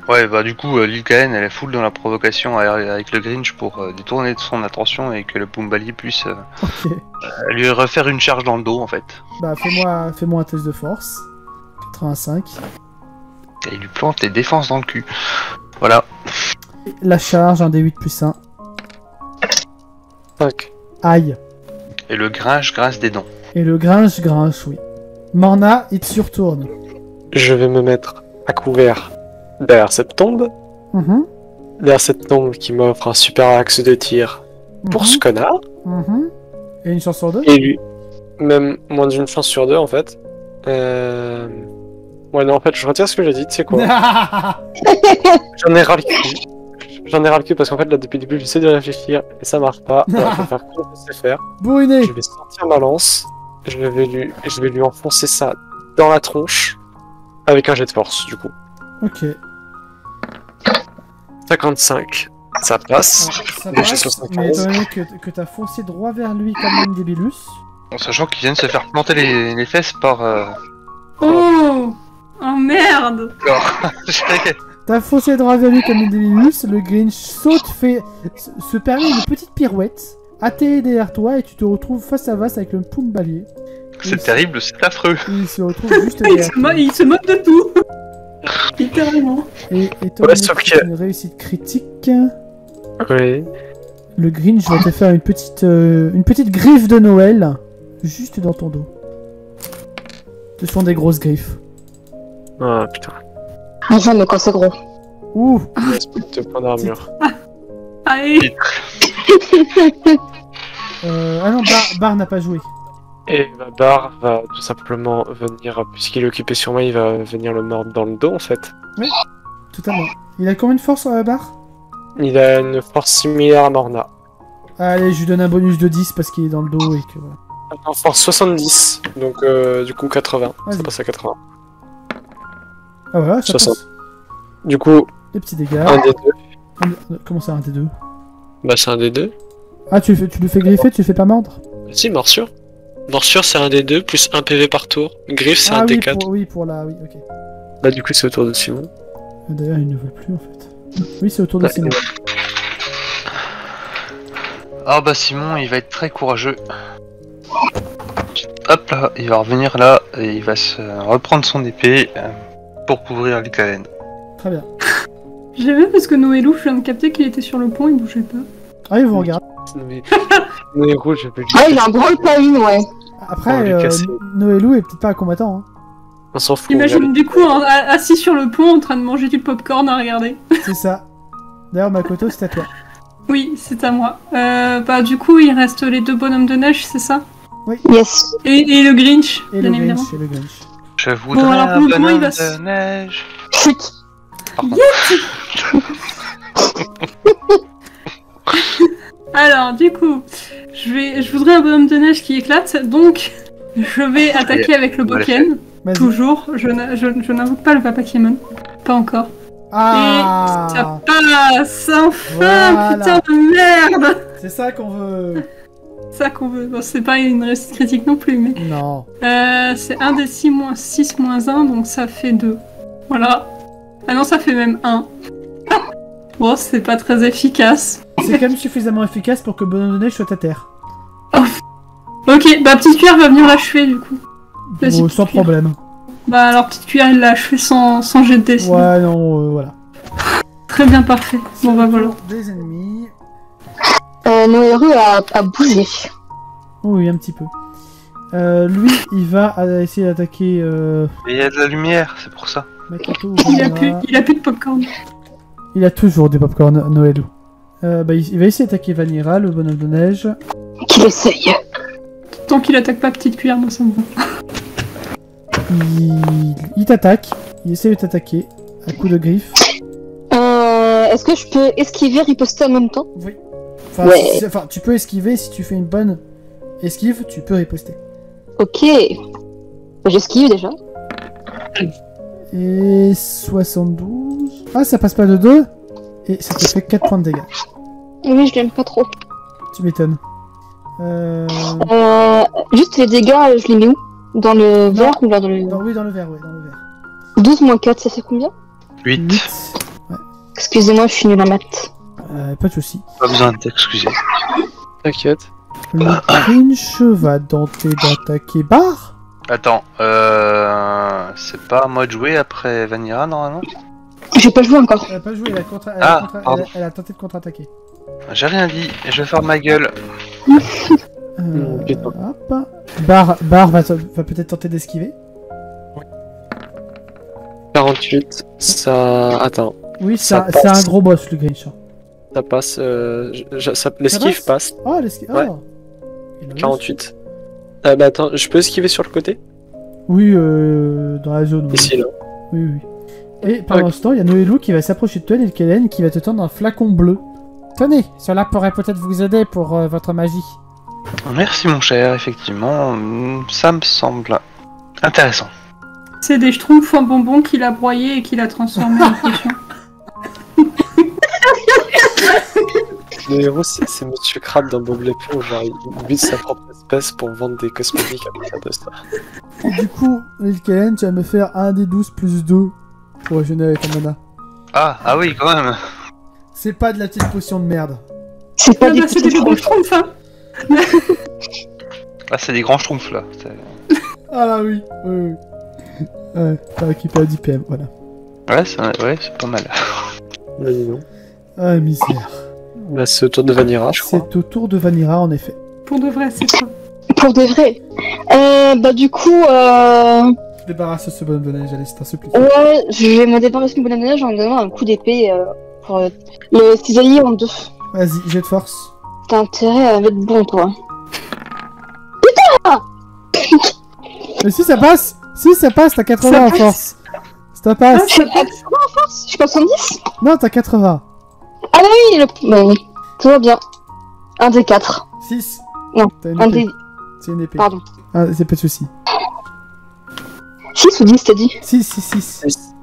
Ouais, bah du coup, l'île Kalen, elle est full dans la provocation avec le Grinch pour détourner son attention et que le Pumbalier puisse Ok. lui refaire une charge dans le dos, en fait. Bah fais-moi un test de force. 85. Et il lui plante les défenses dans le cul. Voilà. La charge, un D8 plus 1. 5. Aïe. Et le Grinch grince des dents. Et le grinche, oui. Morna, il te surtourne. Je vais me mettre à couvert derrière cette tombe. Mhm, Derrière cette tombe qui m'offre un super axe de tir pour ce connard. mhm. Et une chance sur 2. Et lui, même moins d'une chance sur 2 en fait. Ouais, non, en fait, je retire ce que j'ai dit, tu sais quoi. J'en ai ras le cul. J'en ai ras le cul parce qu'en fait, là, depuis le début, j'essaie de réfléchir et ça marche pas. Alors, je vais faire comme je sais faire. Bourriné. Je vais sortir ma lance. Je vais lui enfoncer ça dans la tronche avec un jet de force, du coup. Ok. 55. Ça passe. Alors, ça Déjà passe, 75. mais étant donné que t'as foncé droit vers lui comme un débilus. En sachant qu'il vient de se faire planter les fesses par... Oh Oh merde T'as foncé droit vers lui comme un débilus, le Grinch saute, se permet une petite pirouette, atterrit derrière toi et tu te retrouves face à face avec le Pumbalier. C'est terrible, c'est affreux. Il se retrouve juste derrière toi. il se moque de tout littéralement. Et étant Ouais, donné sauf que que- c'est une réussite critique, Oui. le Grinch va te faire une petite griffe de Noël juste dans ton dos. Ce sont des grosses griffes. Ah putain. Enfin, mais quand c'est gros. Ouh. Il reste plus de points d'armure. Allez Ah non, Bar n'a pas joué. Et Bar va tout simplement venir, puisqu'il est occupé sur moi, il va venir le mordre dans le dos en fait. Totalement. Il a combien de force sur la barre? Il a une force similaire à Morna. Allez, je lui donne un bonus de 10 parce qu'il est dans le dos et que voilà. En force 70, donc du coup 80. Vas-y. Ça passe à 80. Ah voilà, ça 60. passe. Du coup, Les petits dégâts. un des deux. Comment ça, un des deux? Bah c'est un des deux. Ah, tu le fais griffer, tu le fais pas mordre? Si, morsure. Morsure c'est un des deux, plus 1 PV par tour. Griffe c'est Ah un oui, des 4. oui, pour la... Oui, ok. Bah du coup c'est au tour de Simon. D'ailleurs, il ne veut plus en fait. Oui, c'est autour de Ouais. Simon. Ah bah Simon, il va être très courageux. Hop là, il va revenir là et il va se reprendre son épée pour couvrir les Kalen. Très bien. J'ai vu parce que Noélou, je viens de capter qu'il était sur le pont, il bougeait pas. Ah, il vous regarde. Mais rouge, je peux lui... Ah, il a un branle pas une, ouais. On Après, va lui casser. Noélou est peut-être pas un combattant. Hein. On s'en fout. Imagine du coup assis sur le pont en train de manger du popcorn à regarder. C'est ça. D'ailleurs, Makoto, c'est à toi. Oui, c'est à moi. Bah du coup, il reste les deux bonhommes de neige, c'est ça? Yes. Et le Grinch, Et le bien évidemment. Grinch, et le Grinch. Je voudrais alors, un pour le moment, il bonhomme va de neige. Chut. Pardon. Alors, du coup, je voudrais un bonhomme de neige qui éclate, donc je vais attaquer avec le on va le Boken. Vas-y. Toujours, je n'invoque pas le Papakémon. Pas encore. Et ça Ah, passe enfin, Voilà. putain de merde. c'est ça qu'on veut. Ça qu'on veut. Bon, c'est pas une réussite critique non plus, mais... Non. c'est 1 des 6 moins 6 moins 1, donc ça fait 2. Voilà. Ah non, ça fait même 1. Bon, c'est pas très efficace. C'est quand même suffisamment efficace pour que le bonhomme de neige soit à terre. Ok, bah petite cuillère va venir l'achever du coup. Vas-y, Oh, petite sans cuillère. problème. Bah alors petite cuillère il l'a achevé sans jet de dés. sinon. Ouais, non, voilà. Très bien, parfait. Bon bah voilà. Des ennemis. Noéru a bougé. Oui, un petit peu. Lui, il va essayer d'attaquer Mais il y a de la lumière, c'est pour ça. Makato ou Il a Vanilla. plus de popcorn. Il a toujours des popcorn, Noëlou. Il va essayer d'attaquer Vanilla, le bonhomme de neige. Qu'il essaye. Tant qu'il attaque pas petite cuillère, moi ça me va. Il t'attaque. Il essaie de t'attaquer. À coup de griffe. Est-ce que je peux esquiver, riposter en même temps? Oui. Enfin, Ouais. enfin, tu peux esquiver si tu fais une bonne esquive, tu peux riposter. Ok. J'esquive déjà. Et 72. Ah, ça passe pas de 2. Et ça te fait 4 points de dégâts. Oui, je l'aime pas trop. Tu m'étonnes. Juste les dégâts, je les mets où? Dans le vert ou là dans le... Oui, dans le vert, ouais, dans le vert. 12 moins 4, ça fait combien? 8. 8. Excusez-moi, je suis nulle en maths. Pas de soucis. Pas besoin de t'excuser. T'inquiète. Le Grinch va tenter d'attaquer Bar. Attends, c'est pas à moi de jouer après Vanilla normalement? J'ai pas joué encore. Elle a pas joué, Pardon. elle a tenté de contre-attaquer. J'ai rien dit, je vais faire ma gueule. Putain. Hop. Bar va peut-être tenter d'esquiver. 48, ça... Attends, Oui, Ça c'est un passe. gros boss, le Grinch. ça passe... L'esquive passe. Oh, l'esquive. Ouais. Oh. Il a 48. Bah attends, je peux esquiver sur le côté? Oui, dans la zone. Oui, Ici, là. oui. oui. Et pendant ce temps, il y a Noélo qui va s'approcher de toi et Kellen qui va te tendre un flacon bleu. Tenez, cela pourrait peut-être vous aider pour votre magie. Merci mon cher, effectivement, ça me semble intéressant. C'est des schtroumpfs en bonbons qu'il a broyés et qu'il a transformés en potion. Le héros, c'est Monsieur Crabbe dans Bob l'éponge, genre il bute sa propre espèce pour vendre des cosmétiques à partir de ça. Et du coup, Kellen, tu vas me faire un des 12 plus 2 pour régénérer ton mana. Ah oui, quand même. C'est pas de la petite potion de merde. C'est pas Ah des bah, c'est des petits gros schtroumpfs. schtroumpfs, hein. Ah, c'est des grands schtroumpfs là. Ah là oui, oui. Ouais, t'as récupéré 10 PM, voilà. Ouais, c'est pas mal. Bah, dis donc. Ah, misère. Là, c'est au tour de Vanilla, je crois. C'est au tour de Vanilla, en effet. Pour de vrai, c'est ça. Pour de vrai. Bah du coup, Débarrasse ce bonhomme de neige, allez, c'est un supplice. ouais, je vais me débarrasser du bonhomme de neige en donnant un coup d'épée pour le cisailler en deux. Vas-y, jet de force. T'as intérêt à mettre bon, toi. Mais si ça passe, t'as 80 en passe. force. Ça passe. Je suis à 80 en force. Je suis pas 70. Non, t'as 80. Ah bah oui, bah oui. Tout va bien. Un des 4. 6. Non, T'as une un épée. des... C'est une épée. Pardon. Ah, c'est pas de soucis. 6 ou 10, t'as dit? 6.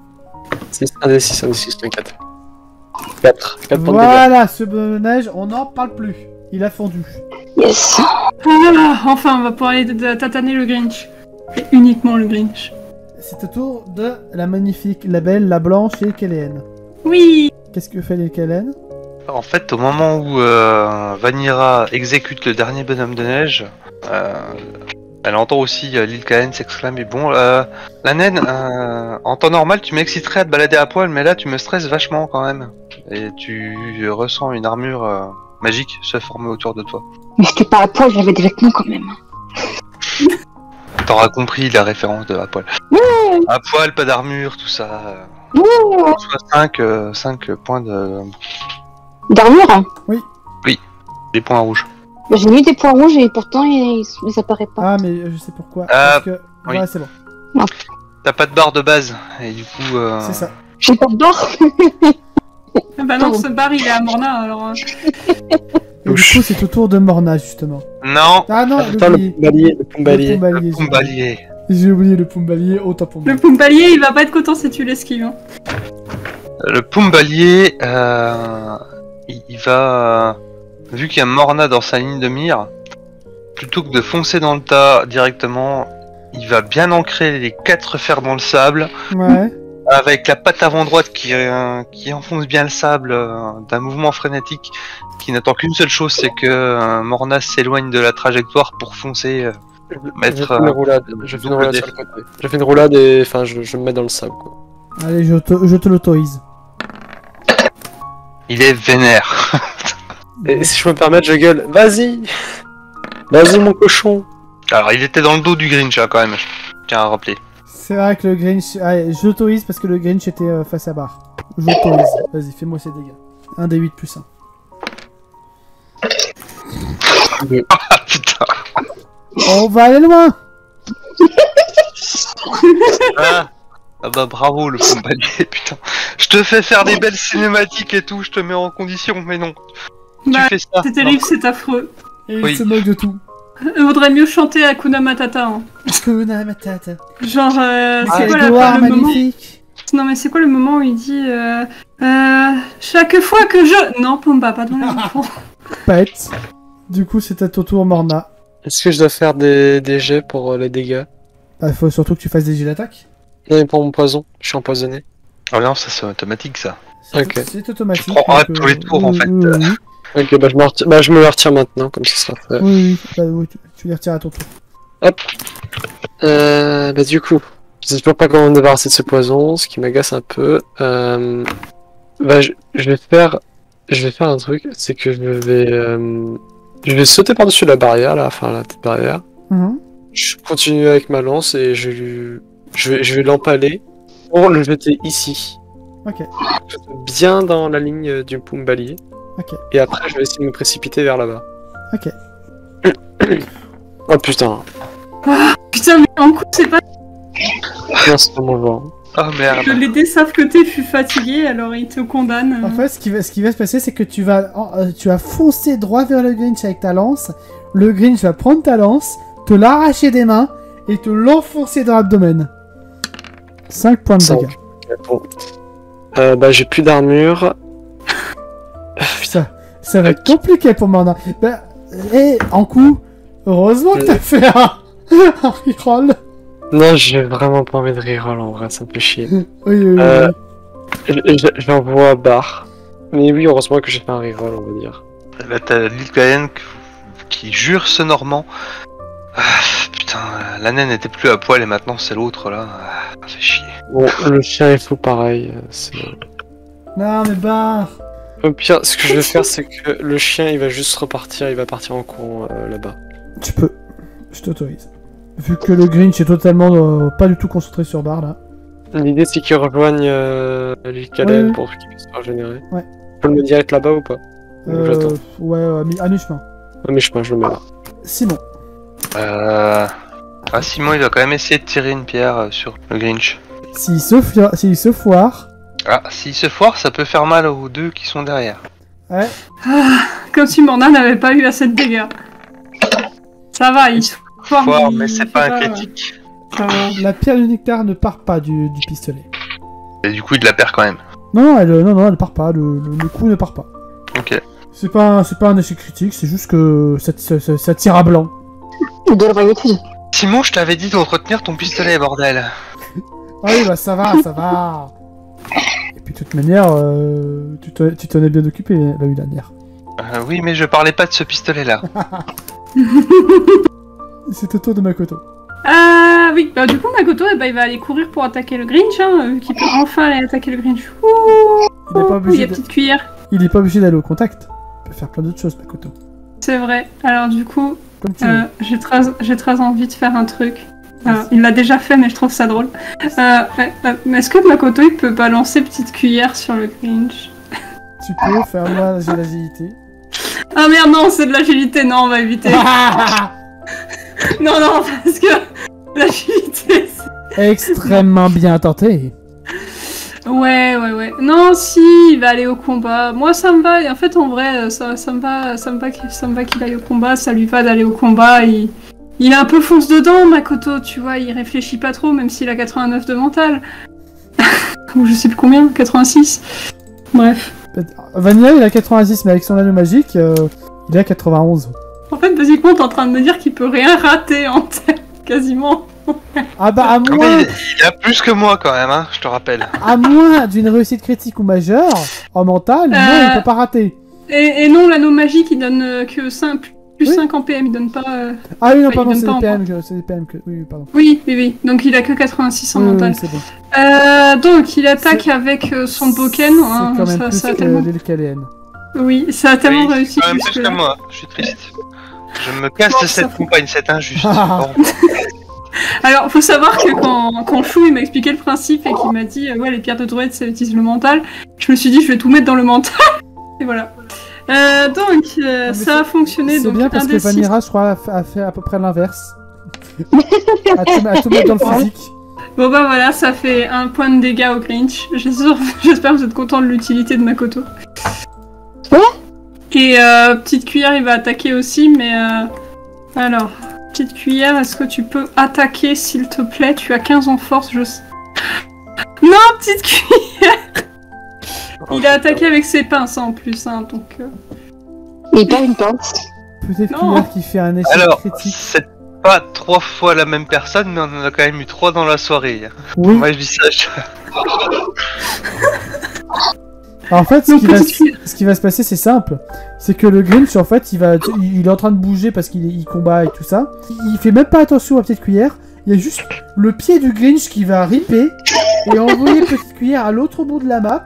1 des 6, t'inquiète. 4 points de dégâts. Voilà, ce bonhomme de neige, on n'en parle plus. Il a fondu. Yes. Ah, enfin, on va pouvoir aller tataner le Grinch. Et uniquement le Grinch. C'est au tour de la magnifique, la belle, la blanche et Kellen. Oui. Qu'est-ce que fait les Kellen? En fait, au moment où Vanilla exécute le dernier bonhomme de neige, elle entend aussi Lil Kalen s'exclamer bon, la naine, en temps normal, tu m'exciterais à te balader à poil, mais là, tu me stresses vachement quand même. Et tu ressens une armure magique se former autour de toi. Mais j'étais pas à poil, j'avais des vêtements quand même. T'auras compris la référence de à poil. À poil, pas d'armure, tout ça. Soit 5 points de... D'armure, hein. des points rouges. Bah, j'ai mis des points rouges et pourtant ils apparaissent pas. Ah, mais je sais pourquoi. Ah, Parce que... oui. Ouais, c'est bon. T'as pas de barre de base, et du coup... C'est ça. J'ai pas de barre. Ah bah non, ce bar il est à Morna alors. Et du coup, c'est au tour de Morna, justement. Non. Ah non, Attends, l'oublié. le Pumbalier. Le Pumbalier. J'ai oublié le Pumbalier, autant pour moi. Le Pumbalier il va pas être content si tu l'esquives. Hein. Le Pumbalier, il va... vu qu'il y a Morna dans sa ligne de mire, plutôt que de foncer dans le tas directement, il va bien ancrer les 4 fers dans le sable, Ouais. avec la patte avant droite qui enfonce bien le sable d'un mouvement frénétique, qui n'attend qu'une seule chose, c'est que Morna s'éloigne de la trajectoire pour foncer, Je fais une roulade, je fais une roulade sur le côté. Je fais une roulade et enfin je me mets dans le sable quoi. Allez, je te l'autorise. Il est vénère. Et si je peux me permettre, je gueule. Vas-y, vas-y mon cochon. Alors, il était dans le dos du Grinch, hein, quand même. Je tiens à rappeler. C'est vrai que le Grinch... Allez, j'autorise parce que le Grinch était face à barre. J'autorise. Vas-y, fais-moi ces dégâts. 1 des 8 plus 1. Ah putain. On va aller loin. Ah bah bravo le pompalier, putain. Je te fais faire des belles cinématiques et tout, je te mets en condition, mais non. Tu Bah, fais ça. c'est terrible, c'est affreux. Et il Oui. se moque de tout. Il vaudrait mieux chanter Hakuna Matata. Hein. Hakuna Matata. Genre, c'est quoi Edouard, le moment... magnifique. Non mais c'est quoi le moment où il dit chaque fois que je... Non, Pumba, pas dans les enfants. Pète. Du coup, c'est à ton tour, Morna. Est-ce que je dois faire des jets pour les dégâts? Il faut surtout que tu fasses des jets d'attaque. Non, mais pour mon poison, je suis empoisonné. Oh non, ça c'est automatique ça. Ok. C'est automatique. Tu prends un donc, tous les tours, en fait. Oui, Ok, bah je me le retire maintenant, comme ça sera fait. oui. Bah, tu les retires à ton tour. Bah du coup, je sais toujours pas comment me débarrasser de ce poison, ce qui m'agace un peu. Bah je vais faire un truc, c'est que je vais sauter par-dessus la barrière, là, enfin la petite barrière. Je continue avec ma lance et je vais l'empaler pour le jeter ici. Ok. Bien dans la ligne du Pumbalier. Ok. Et après, je vais essayer de me précipiter vers là-bas. Ok. Oh putain. Putain, mais en coup, c'est pas Non, c'est pas mon genre. Oh merde. que les dés savent que t'es plus fatigué, alors ils te condamnent. En fait, ce qui va se passer, c'est que tu vas foncer droit vers le Grinch avec ta lance. Le Grinch va prendre ta lance, te l'arracher des mains et te l'enfoncer dans l'abdomen. 5 points de 5. dégâts. Bon. Bah j'ai plus d'armure. Ça va être compliqué pour Morna. Bah, en coup, heureusement que t'as fait un reroll. Non, j'ai vraiment pas envie de reroll en vrai, ça me fait chier. Oui. J'envoie barre. Mais oui, heureusement que j'ai fait un reroll, on va dire. Là t'as l'île Cayen qui jure ce Normand. Ah, putain, la naine était plus à poil et maintenant c'est l'autre là. Ah, ça fait chier. Bon, le chien est fou pareil. Non, mais barre. Au pire, ce que je vais faire, c'est que le chien il va juste repartir, il va partir en courant là-bas. Tu peux. Je t'autorise. Vu que le Grinch est totalement pas du tout concentré sur barre là. L'idée c'est qu'il rejoigne l'île Calen Ouais. pour qu'il puisse se régénérer. Ouais. Tu peux le mettre direct là-bas ou pas? Ou j'attends. Ouais, à mi-chemin. Ah, mais je le mets là. Simon. Ah, Simon il va quand même essayer de tirer une pierre sur le Grinch. S'il se foire. Ah, s'il se foire, ça peut faire mal aux deux qui sont derrière. Ouais. Comme si Morna n'avait pas eu assez de dégâts. Ça va, il se foire, Mais c'est il pas fait un critique. La pierre du nectar ne part pas du pistolet. Et du coup, il la perd quand même. Non, elle part pas. Le coup ne part pas. Ok. C'est pas un échec critique, c'est juste que ça tire à blanc. De la magnitude. Simon, je t'avais dit d'entretenir ton pistolet, bordel. Ah oui, bah ça va. Et puis de toute manière, tu t'en es bien occupé la nuit dernière. Oui, mais je parlais pas de ce pistolet-là. C'est au tour de Makoto. Ah oui, bah du coup Makoto il va aller courir pour attaquer le Grinch, vu qu'il peut enfin aller attaquer le Grinch. Il est pas Il y obligé a petite cuillère. d'aller au contact. Il peut faire plein d'autres choses, Makoto. C'est vrai. Alors du coup, Comme tu veux. j'ai très envie de faire un truc. Il l'a déjà fait, mais je trouve ça drôle. Mais est-ce que Makoto il peut balancer petite cuillère sur le Grinch? Tu peux faire moi, j'ai l'agilité. Ah merde, non, c'est de l'agilité, non, on va éviter. Non, parce que l'agilité, Extrêmement bien tenté. Ouais. Non, si, il va aller au combat. Moi, ça me va. Et en fait, en vrai, ça me va qu'il aille au combat. Ça lui va d'aller au combat. Il est un peu fonce dedans, Makoto, tu vois. Il réfléchit pas trop, même s'il a 89 de mental. Ou je sais plus combien, 86. Bref. Vanilla, il a 86, mais avec son anneau magique, il a 91. En fait, basiquement, t'es en train de me dire qu'il peut rien rater en tête, quasiment. Ah bah, à Ah, mais moins, il a plus que moi quand même, hein, je te rappelle. à moins d'une réussite critique ou majeure, en mental, non, il peut pas rater. Et non, l'anneau magique, il donne que 5, Plus Oui. 5 en PM, il donne pas... Ah oui, non, il pardon, donne c'est pas des en PM que... C'est des PM que... Oui, pardon. Oui. Donc il a que 86 en Oui, mental. oui, c'est bon. Donc il attaque avec son boken. C'est quand même plus ça a que tellement... l'île Caléenne. Oui, ça a tellement Oui, réussi c'est quand même jusque plus là. que moi, je suis triste. Je me casse Bon, de ça cette fait- campagne, c'est injuste. Ah. Bon. Alors, faut savoir que quand Chou il m'a expliqué le principe et qu'il m'a dit ouais, les pierres de druide ça utilise le mental, je me suis dit je vais tout mettre dans le mental. Et voilà. Donc, mais ça a fonctionné. C'est Donc, bien parce un que des six- Vanira, je crois, a fait à peu près l'inverse. à tout mettre dans le physique. Bon bah voilà, ça fait 1 point de dégâts au Grinch. J'espère que vous êtes content de l'utilité de Makoto. Ouais. Et petite cuillère, il va attaquer aussi, mais alors, petite cuillère, est-ce que tu peux attaquer s'il te plaît? Tu as 15 en force, je sais. Non, petite cuillère. Il a attaqué avec ses pinces en plus, hein, donc. Il perd une pince. Peut-être Non. cuillère qui fait un échec Alors, critique. c'est pas 3 fois la même personne, mais on en a quand même eu 3 dans la soirée. Oui. Moi je dis ça, En fait, Donc, petite cuillère. ce qui va se passer, c'est simple. C'est que le Grinch, en fait, il est en train de bouger parce qu'il combat et tout ça. Il fait même pas attention à petite cuillère. Il y a juste le pied du Grinch qui va ripper et envoyer petite cuillère à l'autre bout de la map.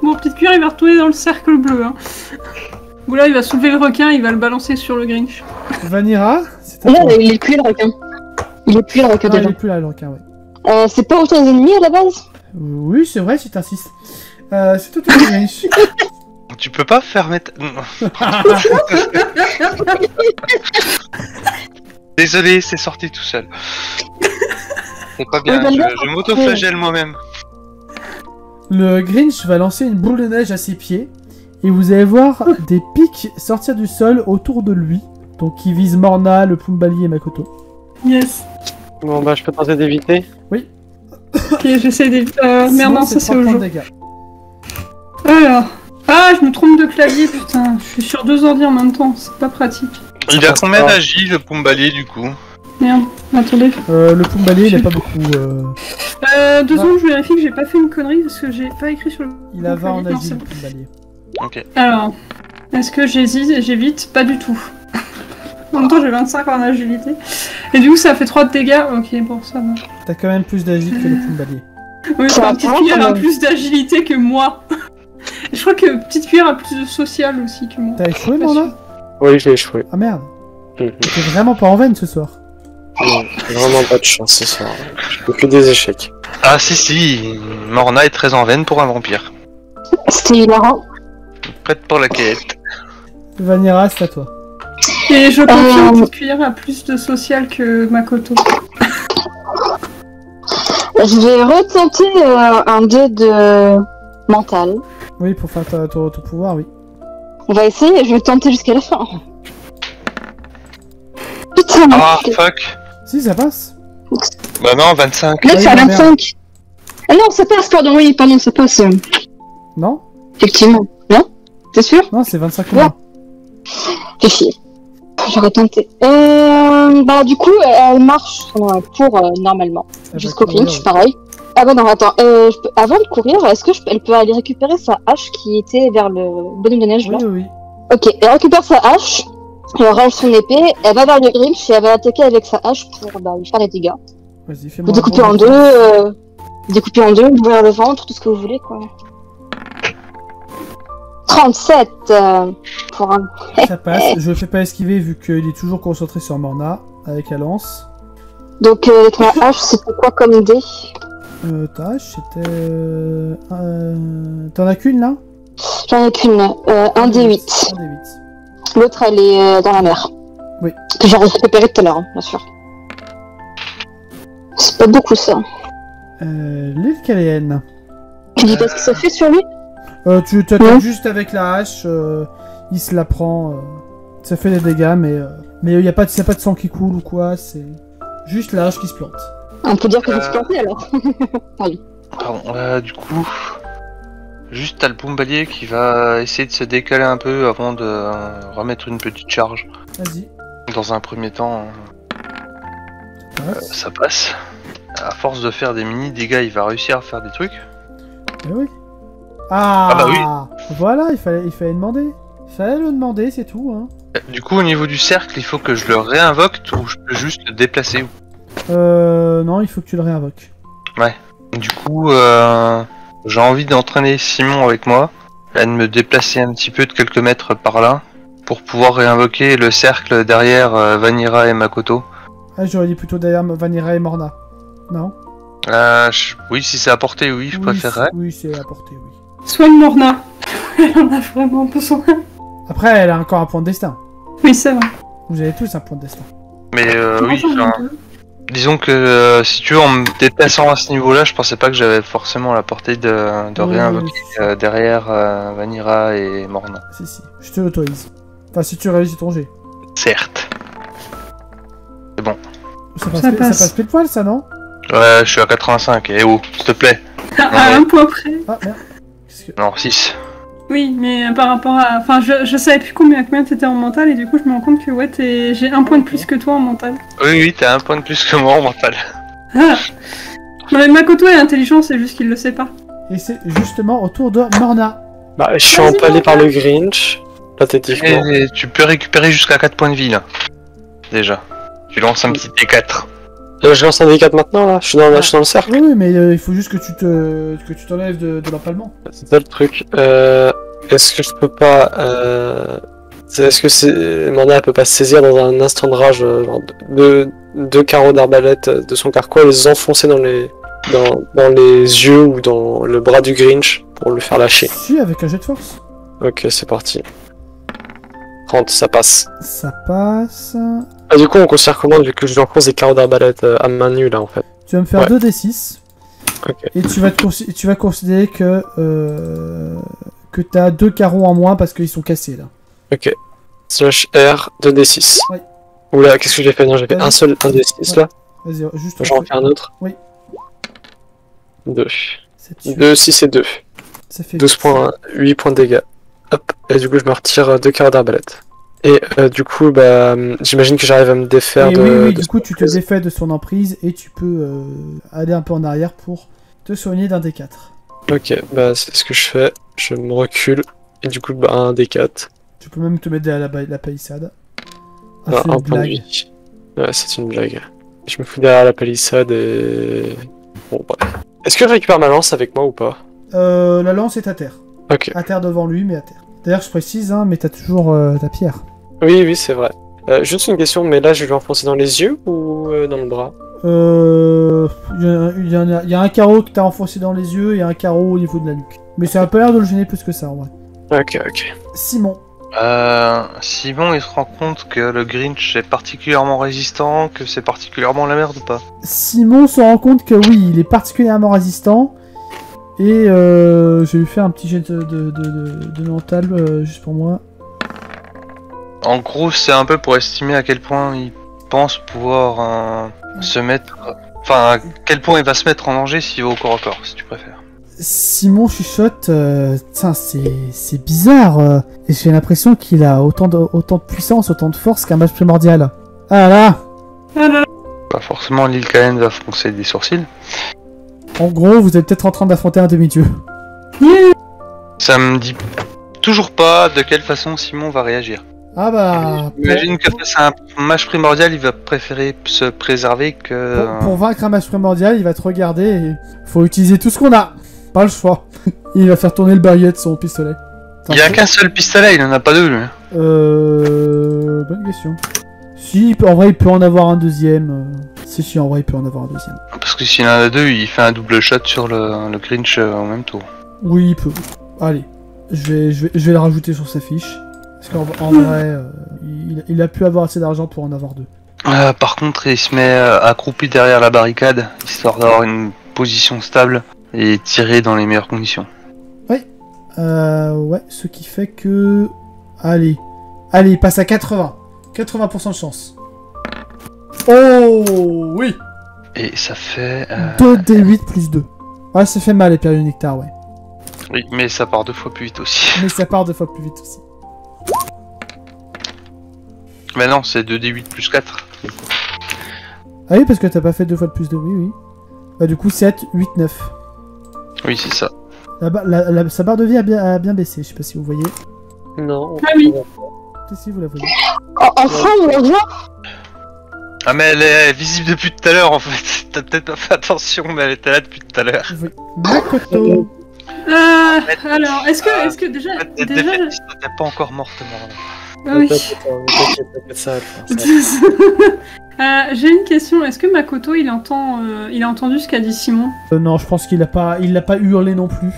Bon, petite cuillère, il va retourner dans le cercle bleu. Hein. Ou là, il va soulever le requin, il va le balancer sur le Grinch. Vanira, c'est à Là, toi. il est plus le requin. Il est plus le requin Ah, il déjà. est plus là, le requin, ouais. C'est pas autant les ennemis à la base? Oui, c'est vrai, si t'insistes. C'est tout le Grinch. tu peux pas faire mettre. Désolé, c'est sorti tout seul. C'est pas bien, je m'auto-flagelle moi-même. Le Grinch va lancer une boule de neige à ses pieds et vous allez voir des pics sortir du sol autour de lui. Donc qui vise Morna, le Pumbali et Makoto. Yes. Bon bah je peux tenter d'éviter. Ok, j'essaie d'éviter. Merde, Sinon, non, ça c'est 3 au points jeu. de dégâts. Alors. Ah, je me trompe de clavier, putain. Je suis sur 2 ordi en même temps, c'est pas pratique. Il a combien d'agi le Pumbali du coup? Merde, attendez. Le Pumbali, il a pas beaucoup. 2 secondes, je vérifie que j'ai pas fait une connerie parce que j'ai pas écrit sur le. Il a 20 en Non, agile, c'est le bon. Pumbali. Ok. Alors, est-ce que j'évite? Pas du tout. En même temps, j'ai 25 en agilité. Et du coup, ça fait 3 de dégâts. Ok, bon, ça va. T'as quand même plus d'agile que le Pumbali. Oui, Ça va Petite pas, Cuillère quand a même. plus d'agilité que moi. Et je crois que Petite Cuillère a plus de social aussi que moi. T'as échoué, Pas Morna? Oui, j'ai échoué. Ah merde. Mhm. T'es vraiment pas en veine ce soir. Non, j'ai vraiment pas de chance ce soir. Je fais que des échecs. Ah si, Morna est très en veine pour un vampire. C'était hilarant. Prête pour la quête. Vanira, c'est à toi. Et je confirme que Petite Cuillère a plus de social que Makoto. Je vais retenter un dé de mental. Oui, pour faire ton pouvoir, oui. On va essayer, je vais tenter jusqu'à la fin. Putain, Ah fuck. Si, ça passe. Bah non, 25. là oui, c'est à bah, 25. Ah non, ça passe, pardon, oui, pardon, ça passe. Non? Effectivement. Non? T'es sûr? Non, c'est 25 Ouais. points. Fais chier. J'aurais tenté. Bah du coup, elle marche pour normalement. Elle va Jusqu'au courir, clinch, oui. pareil. Ah bah non, attends. Avant de courir, est-ce que elle peut aller récupérer sa hache qui était vers le bonhomme de neige là? Oui, oui, oui. Ok, elle récupère sa hache, elle range son épée, elle va vers le Grinch et elle va attaquer avec sa hache pour lui faire des dégâts. Vas-y, Vous fais-moi un découpez bon en jet. découper en deux, ouvrir le ventre, tout ce que vous voulez quoi. 37 pour un... Ça passe. Je le fais pas esquiver vu qu'il est toujours concentré sur Morna avec la lance. Donc avec ma hache, c'était quoi comme dé? Ta hache, c'était. T'en as qu'une là? J'en ai qu'une, un D8. Un des 8. L'autre elle est dans la mer. Oui. Que j'ai récupéré tout à l'heure, hein, bien sûr. C'est pas beaucoup ça. L'île Caléenne. Tu dis pas ce que ça fait sur lui? Tu attaques Ouais. juste avec la hache, il se la prend. Ça fait des dégâts, mais y a pas de sang qui coule ou quoi, c'est juste la hache qui se plante. On peut dire que je me suis planté alors. Pardon, du coup, juste t'as le Pumbalier qui va essayer de se décaler un peu avant de remettre une petite charge. Vas-y. Dans un premier temps, Passe. ça passe. À force de faire des mini dégâts, il va réussir à faire des trucs. Eh oui. Ah, Ah bah oui. Voilà, il fallait demander. Il fallait le demander, c'est tout. Hein. Du coup, au niveau du cercle, il faut que je le réinvoque ou je peux juste le déplacer. Non, il faut que tu le réinvoques. Du coup, j'ai envie d'entraîner Simon avec moi, et de me déplacer un petit peu de quelques mètres par là, pour pouvoir réinvoquer le cercle derrière Vanira et Makoto. Ah, j'aurais dit plutôt derrière Vanira et Morna. Non? Oui, si c'est à portée, oui, je préférerais. Oui, c'est à portée, oui. Soigne Morna. Elle en a vraiment besoin. Après, elle a encore un point de destin. Oui, c'est vrai. Vous avez tous un point de destin. Mais oui, J'en ai enfin, deux. disons que si tu veux, en me déplaçant à ce niveau-là, je pensais pas que j'avais forcément la portée de réinvoquer derrière Vanira et Morna. Si, je te l'autorise. Enfin, si tu réussis ton jet. Certes. Ça Ça passe. passe pile poil, ça, non? Ouais, je suis à 85, et oh, s'il te plaît. À un point près. Ah, merde. Qu'est-ce que... Non, 6. Oui, mais par rapport à... Enfin, je savais plus combien t'étais en mental, et du coup, je me rends compte que ouais, j'ai un point de plus que toi en mental. Oui, t'as un point de plus que moi en mental. Ah. Non, mais Makoto est intelligent, c'est juste qu'il le sait pas. Et c'est justement au tour de Morna. Bah, je suis Vas-y, empalé par Morna. le Grinch, pathétiquement. Et tu peux récupérer jusqu'à 4 points de vie, là. Déjà. Tu lances un petit T4. Je lance un D4 maintenant, là. Je suis dans le cercle. Oui, mais il faut juste que tu t'enlèves de l'empalement. C'est ça le truc. Est-ce que je peux pas... Est-ce que Morna peut pas se saisir dans un instant de rage genre deux carreaux d'arbalète de son carquois et les enfoncer dans les yeux ou dans le bras du Grinch pour le faire lâcher? Si, avec un jet de force. Ok, c'est parti. 30, ça passe. Ça passe. Ah, du coup, on considère comment vu que je lui enfonce des carreaux d'arbalète à main nue là en fait? Tu vas me faire Ouais. 2d6. Ok. Et tu vas considérer que t'as 2 carreaux en moins parce qu'ils sont cassés là. Ok. Slash R 2D6. Oui. Oula, qu'est-ce que j'ai fait? Non, j'ai fait Vas-y. un seul 1D6 Ouais. là. Vas-y, juste. J'en fais un autre. Oui. 2. 7, 2, 6 et 2. ça fait 12 points, 8 points de dégâts. Hop, et du coup je me retire 2 carreaux d'arbalète. Et du coup, bah, j'imagine que j'arrive à me défaire Et de... oui, de du son coup, tu te emprise. défais de son emprise et tu peux aller un peu en arrière pour te soigner d'un D4. Ok, bah c'est ce que je fais. Je me recule. Et du coup, bah, un D4. Tu peux même te mettre derrière la palissade. Ah, Ah, c'est un une point de blague. vie. Ouais, c'est une blague. Je me fous derrière la palissade et... Bon, bref. Est-ce que je récupère ma lance avec moi ou pas? La lance est à terre. Ok. À terre devant lui, mais à terre. D'ailleurs, je précise, hein, mais t'as toujours ta pierre. Oui, c'est vrai. Juste une question, mais là je vais lui enfoncer dans les yeux ou dans le bras? Il y a un carreau que t'as enfoncé dans les yeux et un carreau au niveau de la nuque. Mais ça a pas l'air de le gêner plus que ça, en vrai. Ok. Simon. Simon, il se rend compte que le Grinch est particulièrement résistant, que c'est particulièrement la merde ou pas? Simon se rend compte que oui, il est particulièrement résistant. Et je vais lui faire un petit jet de mental juste pour moi. En gros, c'est un peu pour estimer à quel point il pense pouvoir se mettre... Enfin, à quel point il va se mettre en danger s'il va au corps à corps, si tu préfères. Simon chuchote, tiens, c'est bizarre. Et j'ai l'impression qu'il a autant de puissance, autant de force qu'un match primordial. Ah là. Ah là là. Pas forcément, Lil Karen va froncer des sourcils. En gros, vous êtes peut-être en train d'affronter un demi-dieu. Ça me dit toujours pas de quelle façon Simon va réagir. Ah bah... J'imagine que face à un match primordial, il va préférer se préserver que... Pour vaincre un match primordial, il va te regarder et... Faut utiliser tout ce qu'on a. Pas le choix. Il va faire tourner le barillet de son pistolet. Il y a qu'un seul pistolet, il en a pas deux, lui. Bonne question. Si, en vrai, il peut en avoir un deuxième. Si, en vrai, il peut en avoir un deuxième. Parce que s'il en a deux, il fait un double shot sur le Grinch au même tour. Oui, il peut. Allez, je vais le rajouter sur sa fiche. Parce qu'en vrai, il a pu avoir assez d'argent pour en avoir deux. Par contre, il se met accroupi derrière la barricade, histoire d'avoir une position stable et tirer dans les meilleures conditions. Ouais, ce qui fait que... Allez, il passe à 80. 80% de chance. Oh, oui. Et ça fait... 2d8 plus 2. Ouais, ça fait mal, les périonnectars, ouais. Oui, mais ça part 2 fois plus vite aussi. Mais ça part 2 fois plus vite aussi. Mais non, c'est 2d8 plus 4. Ah oui, parce que t'as pas fait 2 fois plus 2, oui. Bah du coup, 7, 8, 9. Oui, c'est ça. Sa barre de vie a bien baissé, je sais pas si vous voyez. Non. Ah oui. Si vous la voyez. Enfin, on la voit. Ah mais elle est visible depuis tout à l'heure en fait. T'as peut-être pas fait attention, mais elle était là depuis tout à l'heure. Oui. Makoto. Alors, est-ce que déjà... T'es pas encore morte, mort. Oui. T'inquiète, ça va le faire. J'ai une question. Est-ce que Makoto, il a entendu ce qu'a dit Simon? Non, je pense qu'il l'a pas hurlé non plus.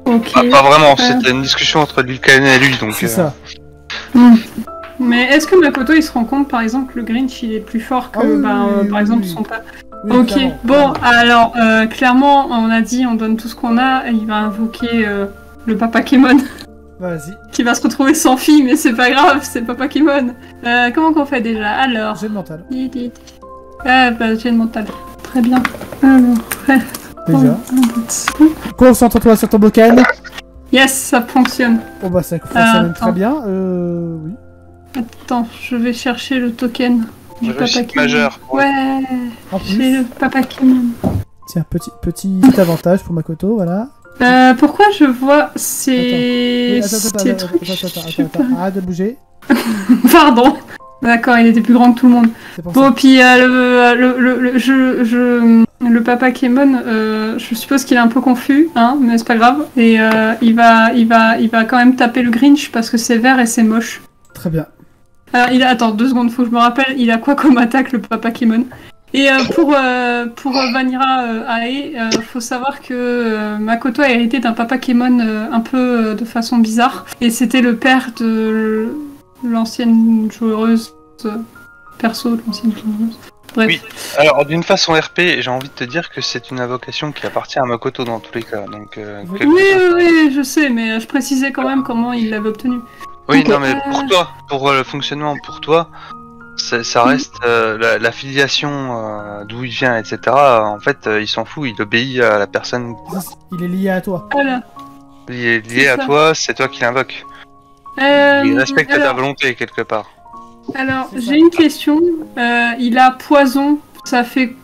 Ok. Ah, pas vraiment, c'était une discussion entre Lilkaen et lui, donc... C'est ça. Mais est-ce que Makoto, il se rend compte, par exemple, que le Grinch, il est plus fort que, par exemple, son père? Oui, Ok, clairement. bon, alors, clairement, on a dit, on donne tout ce qu'on a, et il va invoquer le Papa Kémon, Vas-y, qui va se retrouver sans fille, mais c'est pas grave, c'est Papa Kémon. Comment qu'on fait déjà? Alors... j'ai le mental. J'ai le mental. Très bien. Alors, Déjà. Concentre-toi sur ton bocal. yes, ça fonctionne. Oh bah ça fonctionne très attends. bien. Oui. Attends, je vais chercher le token du Papa Réussite Kémon. majeure. Ouais, En j'ai plus, le Papa Kémon. tiens, petit avantage pour Makoto, voilà. Pourquoi je vois ces... Oui, ces trucs attends, arrête de bouger. Pardon. D'accord, il était plus grand que tout le monde. C'est pour Bon, ça. puis le Papa Kémon, je suppose qu'il est un peu confus, hein, mais c'est pas grave. Et il va quand même taper le Grinch parce que c'est vert et c'est moche. Très bien. Alors, attends, 2 secondes, faut que je me rappelle, il a quoi comme attaque le Papa Kémon? Et pour Vanira Ae, faut savoir que Makoto a hérité d'un Papa Kémon un peu de façon bizarre. Et c'était le père de l'ancienne joueuse, perso de l'ancienne joueuse. Bref. Oui. Alors, d'une façon RP, j'ai envie de te dire que c'est une invocation qui appartient à Makoto dans tous les cas, donc... Oui. Oui, je sais, mais je précisais quand même comment il l'avait obtenu. Oui, Ok. non mais pour toi, pour le fonctionnement, pour toi, ça reste la filiation d'où il vient, etc. En fait, il s'en fout, il obéit à la personne Il est lié à toi. Voilà. liée C'est à ça. toi, c'est toi qui l'invoques. Il respecte ta volonté quelque part. Alors, C'est ça. j'ai une question. Il a poison, ça fait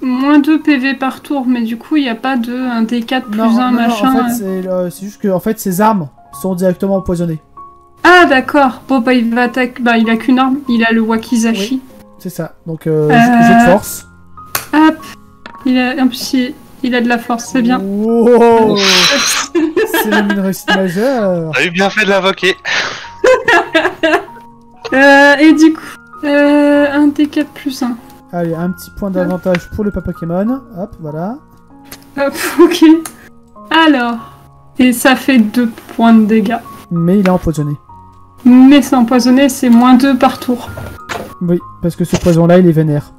moins 2 PV par tour, mais du coup, il n'y a pas de un D4 plus 1 machin. en fait, c'est juste que en fait, ses armes sont directement empoisonnées. Ah, d'accord. Bon, bah, il va attaquer. Bah, il a qu'une arme, il a le Wakizashi. C'est ça. Donc, jeu de force. Hop. En plus, il a de la force, c'est bien. Wow. C'est même une réussite majeure. T'as eu bien fait de l'invoquer. Et du coup, un D4 plus 1. Allez, un petit point d'avantage pour le Papa Pokémon. Hop, voilà. Hop, ok. Alors. Et ça fait 2 points de dégâts. Mais il est empoisonné. Mais c'est empoisonné, c'est moins 2 par tour. Oui, parce que ce poison-là, il est vénère.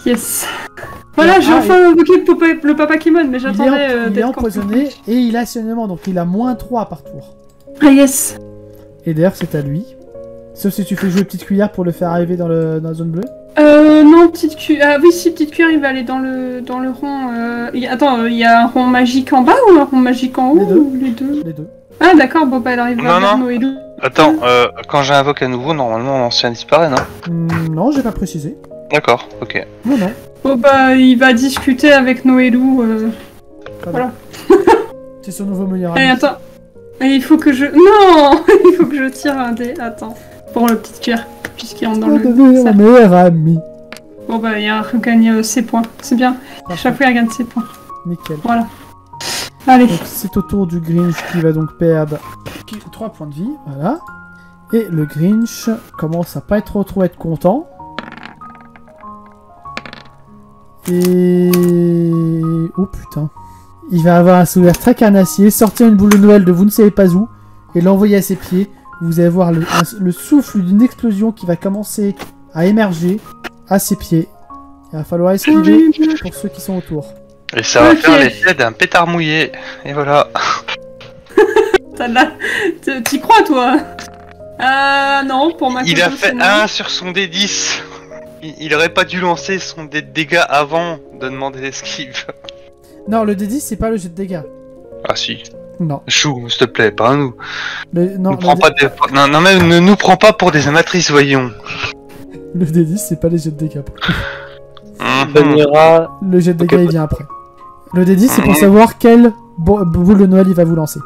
Yes. Voilà, j'ai enfin invoqué le Papa Kémon, mais Il j'attendais est d'être empoisonné et il a saignement, donc il a moins 3 par tour. Ah yes. Et d'ailleurs, c'est à lui. Sauf si tu fais jouer petite cuillère pour le faire arriver dans la zone bleue. Non, petite cuillère. Ah oui, si, petite cuillère, il va aller dans le rond. Attends, il y a un rond magique en bas ou un rond magique en haut Les deux. ou les deux? Les deux. Ah d'accord, bon bah elle arrive Non, vers non. Noédou. Attends, quand j'invoque à nouveau, normalement l'ancien disparaît, non? Non, j'ai pas précisé. D'accord, ok. Non, non. Bon bah il va discuter avec Noédou. Voilà. C'est son nouveau meilleur Allez, ami. attends. Et il faut que je... Non. Il faut que je tire un dé. Attends. Pour le petit cuillère, puisqu'il rentre dans On va le... devenir ça. meilleur ami. Bon bah il regagne ses points. C'est bien. À chaque fois il regagne ses points. Nickel. Voilà. Allez. Donc c'est au tour du Grinch qui va donc perdre 3 points de vie, voilà. Et le Grinch commence à pas être trop être content. Et... oh putain. Il va avoir un sourire très carnassier, sortir une boule de Noël de vous ne savez pas où, et l'envoyer à ses pieds. Vous allez voir le souffle d'une explosion qui va commencer à émerger à ses pieds. Il va falloir esquiver pour ceux qui sont autour. Et ça va Ok. faire l'effet d'un pétard mouillé. Et voilà. T'as de la... T'y crois toi? Non, pour ma Il a photo, fait c'est non. 1 sur son D10. Il aurait pas dû lancer son dé de dégâts avant de demander l'esquive. Non, le D10 c'est pas le jet de dégâts. Ah si. Non. Chou, s'il te plaît, pas nous. Non, Non, mais ne nous prends pas pour des amatrices, voyons. le D10 c'est pas les jets de dégâts. Mhm. Vanira, Le jet de Ok. dégâts il vient après. Le D10 c'est pour savoir quelle boule de Noël il va vous lancer.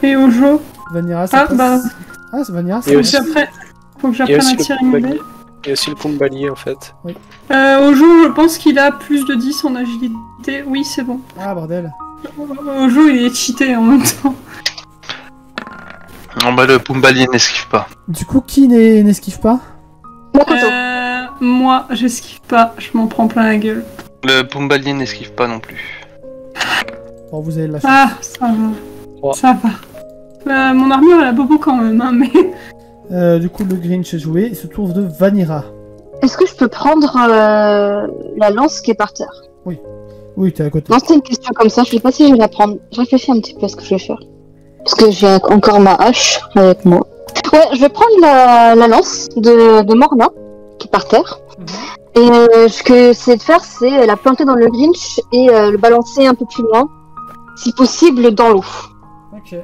Et Ojo? Vanilla, ça passe. bah. Ah, c'est Vanilla, ça Et Faut que aussi- j'apprenne à tirer une Pumbali. belle. Il y a aussi le Pumbali en fait. Au jeu, je pense qu'il a plus de 10 en agilité. Oui, c'est bon. Ah, bordel. Au jeu, il est cheaté en même temps. Non, bah le Pumbali n'esquive pas. Du coup, qui n'esquive pas? Makoto. Moi, j'esquive pas. Je m'en prends plein la gueule. Le Pumbali n'esquive pas non plus. Bon, vous avez de la chance. Ah, ça va. Trois. Ça va. Mon armure, elle a bobo quand même, hein, mais... Du coup, le Grinch est joué. Il se tourne de Vanilla. Est-ce que je peux prendre la lance qui est par terre? Oui, t'es à côté. Non, c'était une question comme ça, je sais pas si je vais la prendre. Je réfléchis un petit peu à ce que je vais faire. Parce que j'ai encore ma hache avec moi. Ouais, je vais prendre la lance de Morna, qui est par terre. Et ce que c'est de faire, c'est la planter dans le Grinch et le balancer un peu plus loin, si possible dans l'eau, Ok.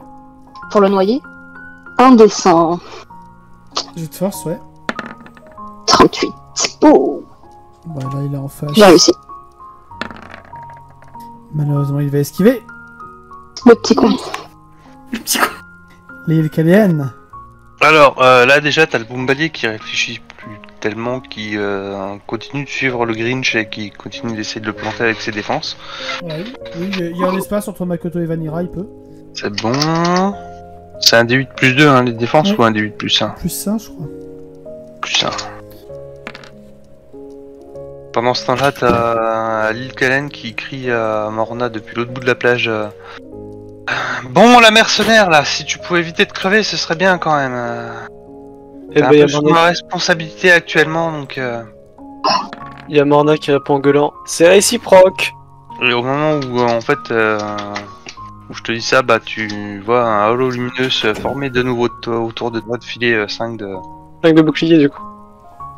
pour le noyer. Un des 100. J'ai de force, ouais. 38. Oh, Bah, là, il est en face. j'ai réussi. Malheureusement, il va esquiver. Le petit con. Le petit con. Les Caliennes. Alors, là déjà, t'as le Pumbali qui réfléchit plus tellement, qui continue de suivre le Grinch et qui continue d'essayer de le planter avec ses défenses. Ouais. Oui, il y a un espace entre Makoto et Vanilla, il peut. C'est bon. C'est un D8 plus 2, hein, les défenses, Ouais. ou un D8 plus 1? Plus ça, je crois. Plus 1. Pendant ce temps-là, t'as Lil Kalen qui crie à Morna depuis l'autre bout de la plage. Bon, la mercenaire, là, si tu pouvais éviter de crever, ce serait bien quand même. Et T'es un ben, il y peu a sous Morna- ma responsabilité actuellement, donc... il y a Morna qui répond en gueulant. C'est réciproque. Et au moment où, en fait, où je te dis ça, bah tu vois un halo lumineux se former de nouveau de toi, autour de toi, de filer 5 de... 5 de bouclier du coup.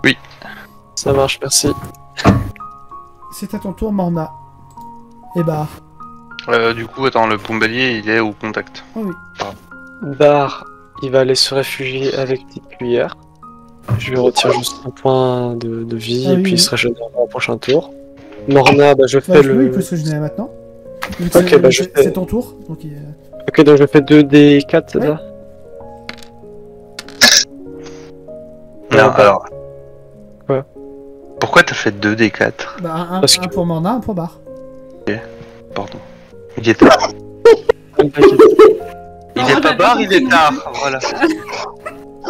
Oui. Ça marche, merci. C'est à ton tour, Morna. Et Bar. Du coup, attends, le Pumbali, il est au contact. Oh oui. Bar, il va aller se réfugier avec petite cuillère. Je lui retire juste un point de vie Ah et oui, puis oui. il se régénère au prochain tour. Morna, bah je Bah, fais il le. peut se régénérer maintenant. Vu que Ok, c'est- bah, je fais- c'est ton tour. Donc, Ok, donc je fais 2d4, c'est Ouais. ça? Non, bah, alors... quoi? Pourquoi t'as fait 2d4? bah, un Parce que- pour Morna, un pour Bar. Pardon. Il est tard. Il est pas barre, il est tard. Voilà.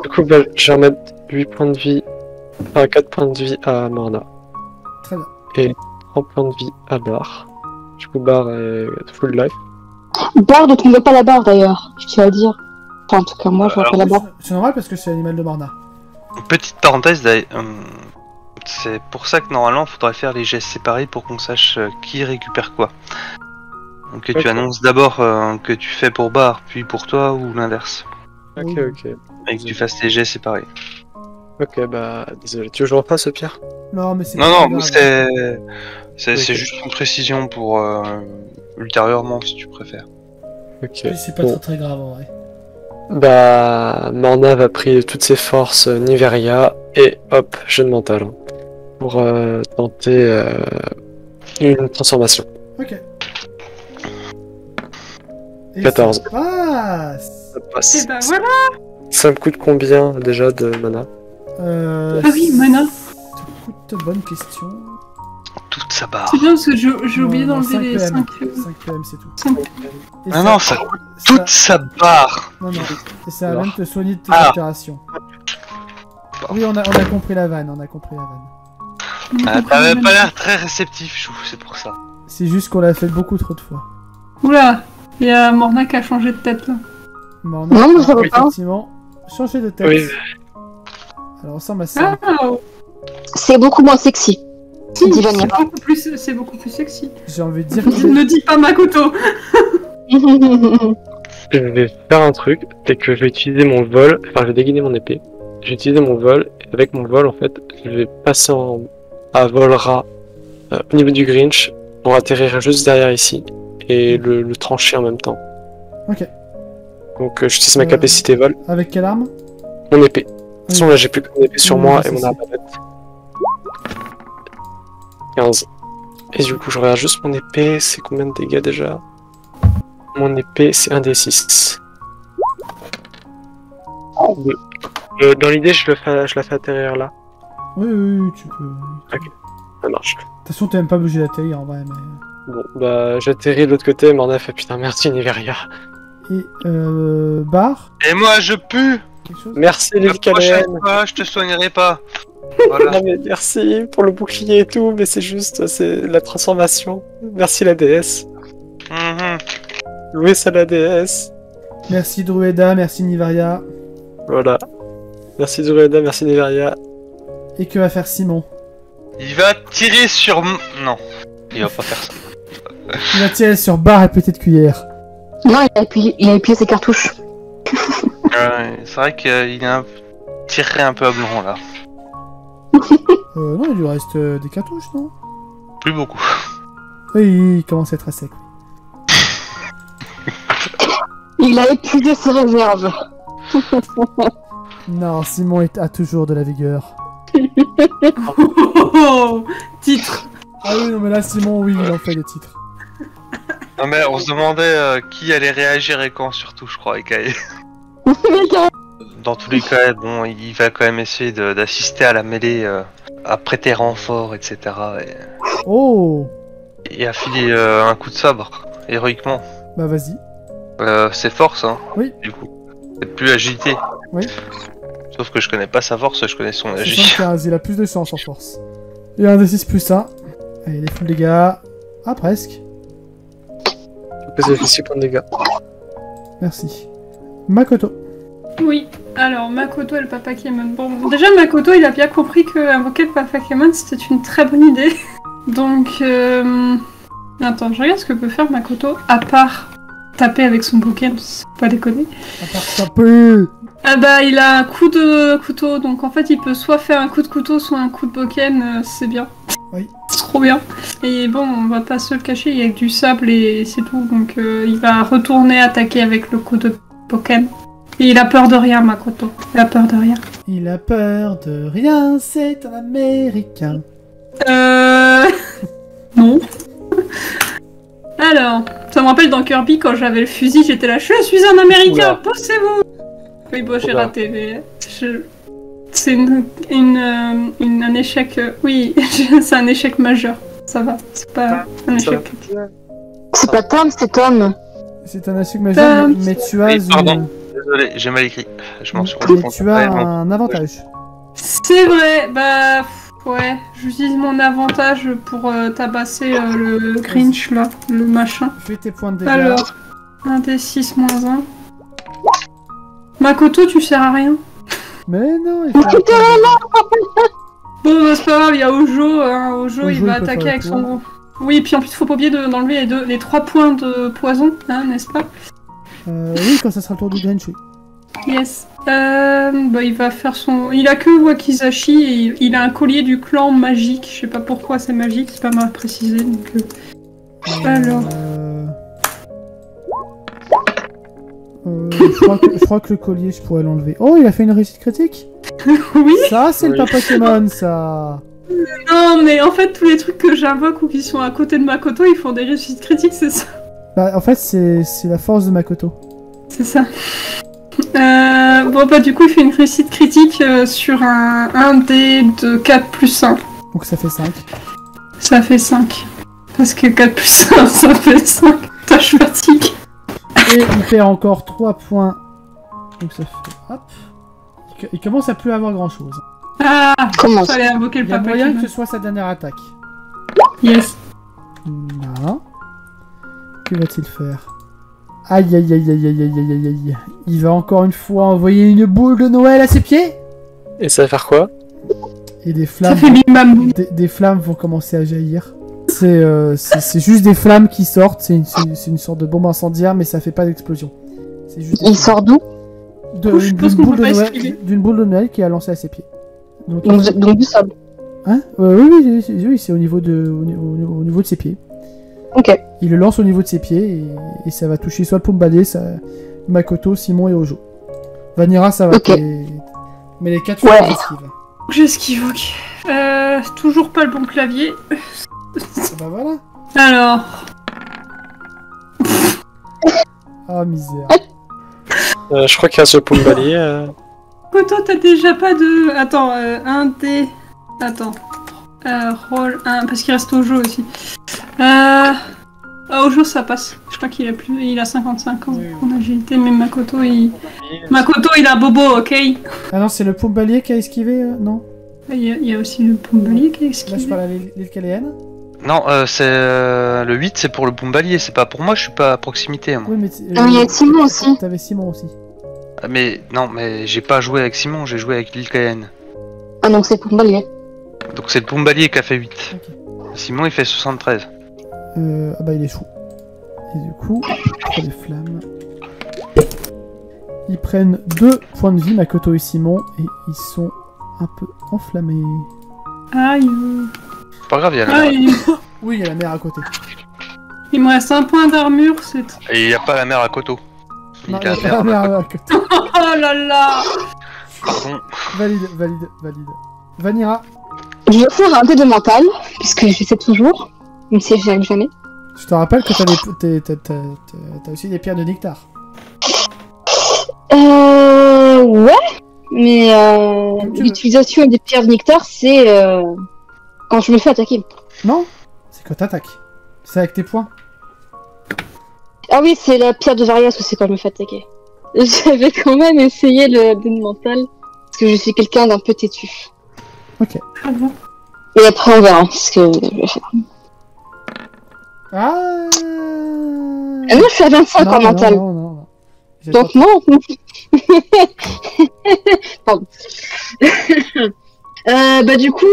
Du coup, bah, je vais remettre 8 points de vie, enfin 4 points de vie à Morna, Très bien. 3 points de vie à Bar. Du coup, Bar est full life. Barre, tu ne vois pas la barre d'ailleurs, je tiens à le dire. Enfin, en tout cas, moi, je vois Alors, pas la barre. C'est normal parce que c'est l'animal de Morna. Petite parenthèse, d'ailleurs, c'est pour ça que normalement, il faudrait faire les gestes séparés pour qu'on sache qui récupère quoi. Donc que tu Ok. annonces d'abord que tu fais pour Bar, puis pour toi, ou l'inverse. Ok, Oui. ok. Et que tu fasses les gestes séparés. Ok, bah désolé. Tu veux que je refasse ce Pierre? Non, mais c'est Non, pas non, grave. c'est Ok. juste une précision pour ultérieurement, si tu préfères. Ok. Puis c'est pas Bon. très très grave en vrai. Bah, Morna va prier de toutes ses forces Niveria et hop, jeu de mental hein, pour tenter une transformation. Ok. Et 14. ça passe. Ça passe. Et bah voilà. Ça me coûte combien déjà de mana? Ah oui, mana. Ça coûte bonne question. Toute sa barre. C'est bien parce que j'ai oublié Non, d'enlever les 5 5... PM. 5 PM, c'est tout. 5... Et Non, non, ça coûte toute sa barre. Non, non. Et ça va même te soigner de tes Ah. altérations. Oui, on a compris la vanne, on a compris la vanne. Ah, t'avais pas l'air très réceptif, Chou, c'est pour ça. C'est juste qu'on l'a fait beaucoup trop de fois. Oula, il y a Morna qui a changé de tête là. Morna Non, mais a ça va pas. effectivement changé de tête. Oui. Alors, on ressemble à ça. Ah, C'est beaucoup moins sexy. si, Dis Vanilla. c'est beaucoup plus sexy. J'ai envie de dire que Ne dis pas Makoto. Je vais faire un truc, c'est que je vais utiliser mon vol, enfin je vais dégainer mon épée. Je vais utiliser mon vol, et avec mon vol en fait, je vais passer à vol rat au niveau du Grinch pour atterrir juste derrière ici et le trancher en même temps. Ok. Donc j'utilise ma capacité vol, Avec quelle arme? mon épée. De toute façon là j'ai plus qu'une épée sur Oui, moi c'est et mon ça. arme à tête. 15. Et du coup je regarde juste mon épée, c'est combien de dégâts déjà? Mon épée c'est 1d6. Dans l'idée, je la fais atterrir là. Oui, tu peux. Ça marche. De toute façon, t'es même pas obligé d'atterrir en vrai, mais... Bon, bah, j'atterris de l'autre côté, Morna fait putain, merci Niveria. Et, Bar, Et moi, je pue. quelque chose? Merci La Lily prochaine Kalen. fois, je te soignerai pas. Voilà. Non mais merci pour le bouclier et tout, mais c'est juste, c'est la transformation. Merci la déesse. Mhm. Louis à la déesse. Merci Drueda, merci Nivaria. Voilà. Merci Zureda, merci Niveria. Et que va faire Simon? Il va tirer sur... Non, il va pas faire ça. Il va tirer sur Bar et petite cuillère. Non, il a appuyé ses cartouches. C'est vrai qu'il a tiré un peu à blanc là. Non, il lui reste des cartouches, non? Plus beaucoup. Oui, il commence à être à sec. Il a épuisé ses réserves. Non, Simon a toujours de la vigueur. Oh, titre. Ah oui, non, mais là, Simon, oui, il en fait des titres. Non mais on se demandait qui allait réagir et quand surtout, je crois, et Kai. Dans tous les cas, bon, il va quand même essayer d'assister à la mêlée, à prêter renfort, etc. Oh! Et à filer un coup de sabre, héroïquement. Bah, vas-y. C'est force, hein. Oui. Du coup. C'est plus agilité. Oui. Sauf que je connais pas sa force, je connais son agi. 75, il a plus de chance en force. Et un D6 plus 1. Allez, les full dégâts. Ah, presque. Ça fait 6 points de dégâts. Merci. Makoto. Oui, alors Makoto et le Papa Kémon. Bon, déjà Makoto, il a bien compris que invoquer le Papa Kémon, c'était une très bonne idée. Donc, attends, je regarde ce que peut faire Makoto, à part taper avec son Pokémon, c'est pas déconner. À part taper. Ah bah, il a un coup de couteau, donc en fait, il peut soit faire un coup de couteau, soit un coup de Pokémon, c'est bien. Oui. C'est trop bien. Et bon, on va pas se le cacher, il y a que du sable et c'est tout, donc il va retourner attaquer avec le coup de Pokémon. Et il a peur de rien, Makoto. Il a peur de rien. Il a peur de rien, c'est un Américain. Non. Alors, ça me rappelle dans Kirby, quand j'avais le fusil, j'étais là, je suis un Américain, Oula. poussez-vous. Oui, bon, j'ai Oula. raté, mais... C'est un échec... oui, c'est un échec majeur. Ça va, c'est pas un Ça va. échec. C'est pas Tom, c'est Tom. C'est un échec majeur, mais tu as Oui, pardon. une... Désolé, j'ai mal écrit. Je m'en suis Mais rendu compte. tu as après, bon. un avantage. C'est vrai, bah... Ouais, j'utilise mon avantage pour tabasser le Grinch, là, le machin. Fais tes points de dégâts. Alors, 1 des 6 moins 1. Makoto, tu sers à rien. Mais non, il Mais faut... putain, Bon, bah, c'est pas grave, il y a Ojo. Ojo, Ojo, il il va peut attaquer faire avec le son gros. Oui, puis en plus, faut pas oublier d'enlever les 3 points de poison, hein, n'est-ce pas? oui, quand ça sera le tour du Grinch, oui. Yes. Bah, il va faire son... Il a que Wakizashi et il a un collier du clan magique. Je sais pas pourquoi c'est magique, c'est pas mal précisé, donc... Alors... je crois que le collier, je pourrais l'enlever. Oh, il a fait une réussite critique. Oui. Ça, c'est le Oui. Papa Pokémon, ça. Non, mais en fait, tous les trucs que j'invoque ou qui sont à côté de Makoto, ils font des réussites critiques, c'est ça. Bah, en fait, c'est la force de Makoto. C'est ça. Bon, bah, du coup, il fait une réussite critique sur un dé de 4 plus 1. Donc ça fait 5. Ça fait 5. Parce que 4 plus 1, ça fait 5. Putain, je suis fatiguée. Et il perd encore 3 points. Donc ça fait... Hop. Il commence à plus avoir grand chose. Ah, Comment ça? fallait invoquer le Il y a Papa moyen Kémon. que ce soit sa dernière attaque. Yes. Là. Que va-t-il faire? Aïe aïe aïe aïe aïe aïe aïe aïe aïe. Il va encore une fois envoyer une boule de Noël à ses pieds. Et ça va faire quoi? Et des Ça flammes, fait bim bam. des flammes vont commencer à jaillir. C'est juste des flammes qui sortent. C'est une sorte de bombe incendiaire, mais ça fait pas d'explosion. C'est juste des Il flammes. sort d'où? Je pense qu'on peut pas esquiver. D'une boule de Noël qui a lancé à ses pieds. Donc, Donc du sable. hein oui, c'est au niveau de ses pieds. Ok. Il le lance au niveau de ses pieds et ça va toucher soit le Pumbadé, Makoto, Simon et Ojo. Vanira, ça va. Ok. Mais les 4 Ouais. fois esquive. J'esquive, ok. Toujours pas le bon clavier. Bah voilà. Alors, Ah misère. Je crois qu'il reste le Pumbali. Koto, t'as déjà pas de... Attends, un dé... Attends. Roll 1, parce qu'il reste Ojo aussi. Ojo, ça passe. Je crois qu'il a plus... Il a 55 ans en agilité, mais Makoto, il a bobo, ok? Ah non, c'est le Pumbalier qui a esquivé, non? Il y a aussi le Pumbalier qui a esquivé. Là, je parle à l'île Caléenne. Non, c'est le 8, c'est pour le Pumbalier, c'est pas pour moi, je suis pas à proximité. Hein. Oui, mais il y a Simon aussi. T'avais Simon aussi. Mais non, mais j'ai pas joué avec Simon, j'ai joué avec l'île Cayenne. Ah donc c'est pour Pumbalier. Donc c'est le Pumbalier qui a fait 8. Ok. Simon il fait 73. Ah bah il échoue. Et du coup, pour les flammes... Ils prennent 2 points de vie, Makoto et Simon, et ils sont un peu enflammés. Aïe. C'est pas grave, il y a la mer. Aïe. Oui, il y a la mer à côté. Il me reste un point d'armure, c'est... Et il y a pas la mer à Koto. Non, Il y a il y a la la mer. mer à côté. Oh là là. Pardon. Valide. Vanira, Je vais faire un dé de mental, puisque je sais toujours, même si je n'arrive jamais. je te rappelle que t'as aussi des pierres de nectar. Ouais, mais Comme tu veux. l'utilisation des pierres de nectar, c'est quand je me fais attaquer. Non, c'est quand t'attaques. C'est avec tes points. Ah oui, c'est la pierre de Varias où c'est quand je me fais attaquer. J'avais quand même essayé le dé de mental, parce que je suis quelqu'un d'un peu têtu. Ok. Ah bon. Et après on verra ce que je vais faire. Ah Ah non, je suis à 25 en mental. Non. J'ai Donc pas- non. Pardon. Bah du coup,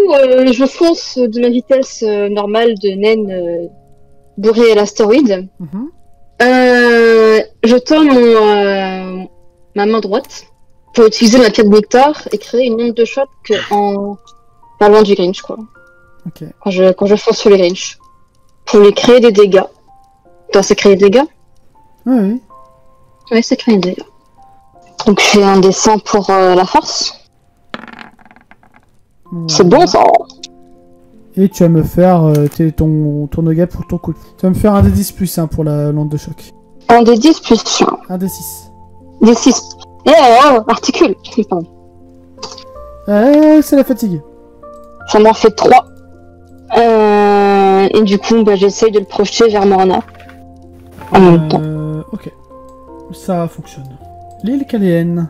je fonce de ma vitesse normale de naine bourrée à l'astéroïde. Mhm. Je tends ma main droite pour utiliser ma pierre de nectar et créer une onde de choc en pas loin du Grinch, quoi. Ok. Quand je fonce sur les Grinch. Pour lui créer des dégâts. Attends, c'est créer des dégâts? Oui. Oui, c'est créer des dégâts. Donc je fais un dessin pour la force. C'est bon ça. Et tu vas me faire ton dégât pour ton coup. Tu vas me faire un D10 plus 1 pour la lande de choc. Un des 10 plus 1. Un D6. Des 6. Articule. Pardon. C'est la fatigue. Ça m'en fait 3. Et du coup, bah, j'essaye de le projeter vers Morna. En même temps. Ok. Ça fonctionne. L'île Caléenne.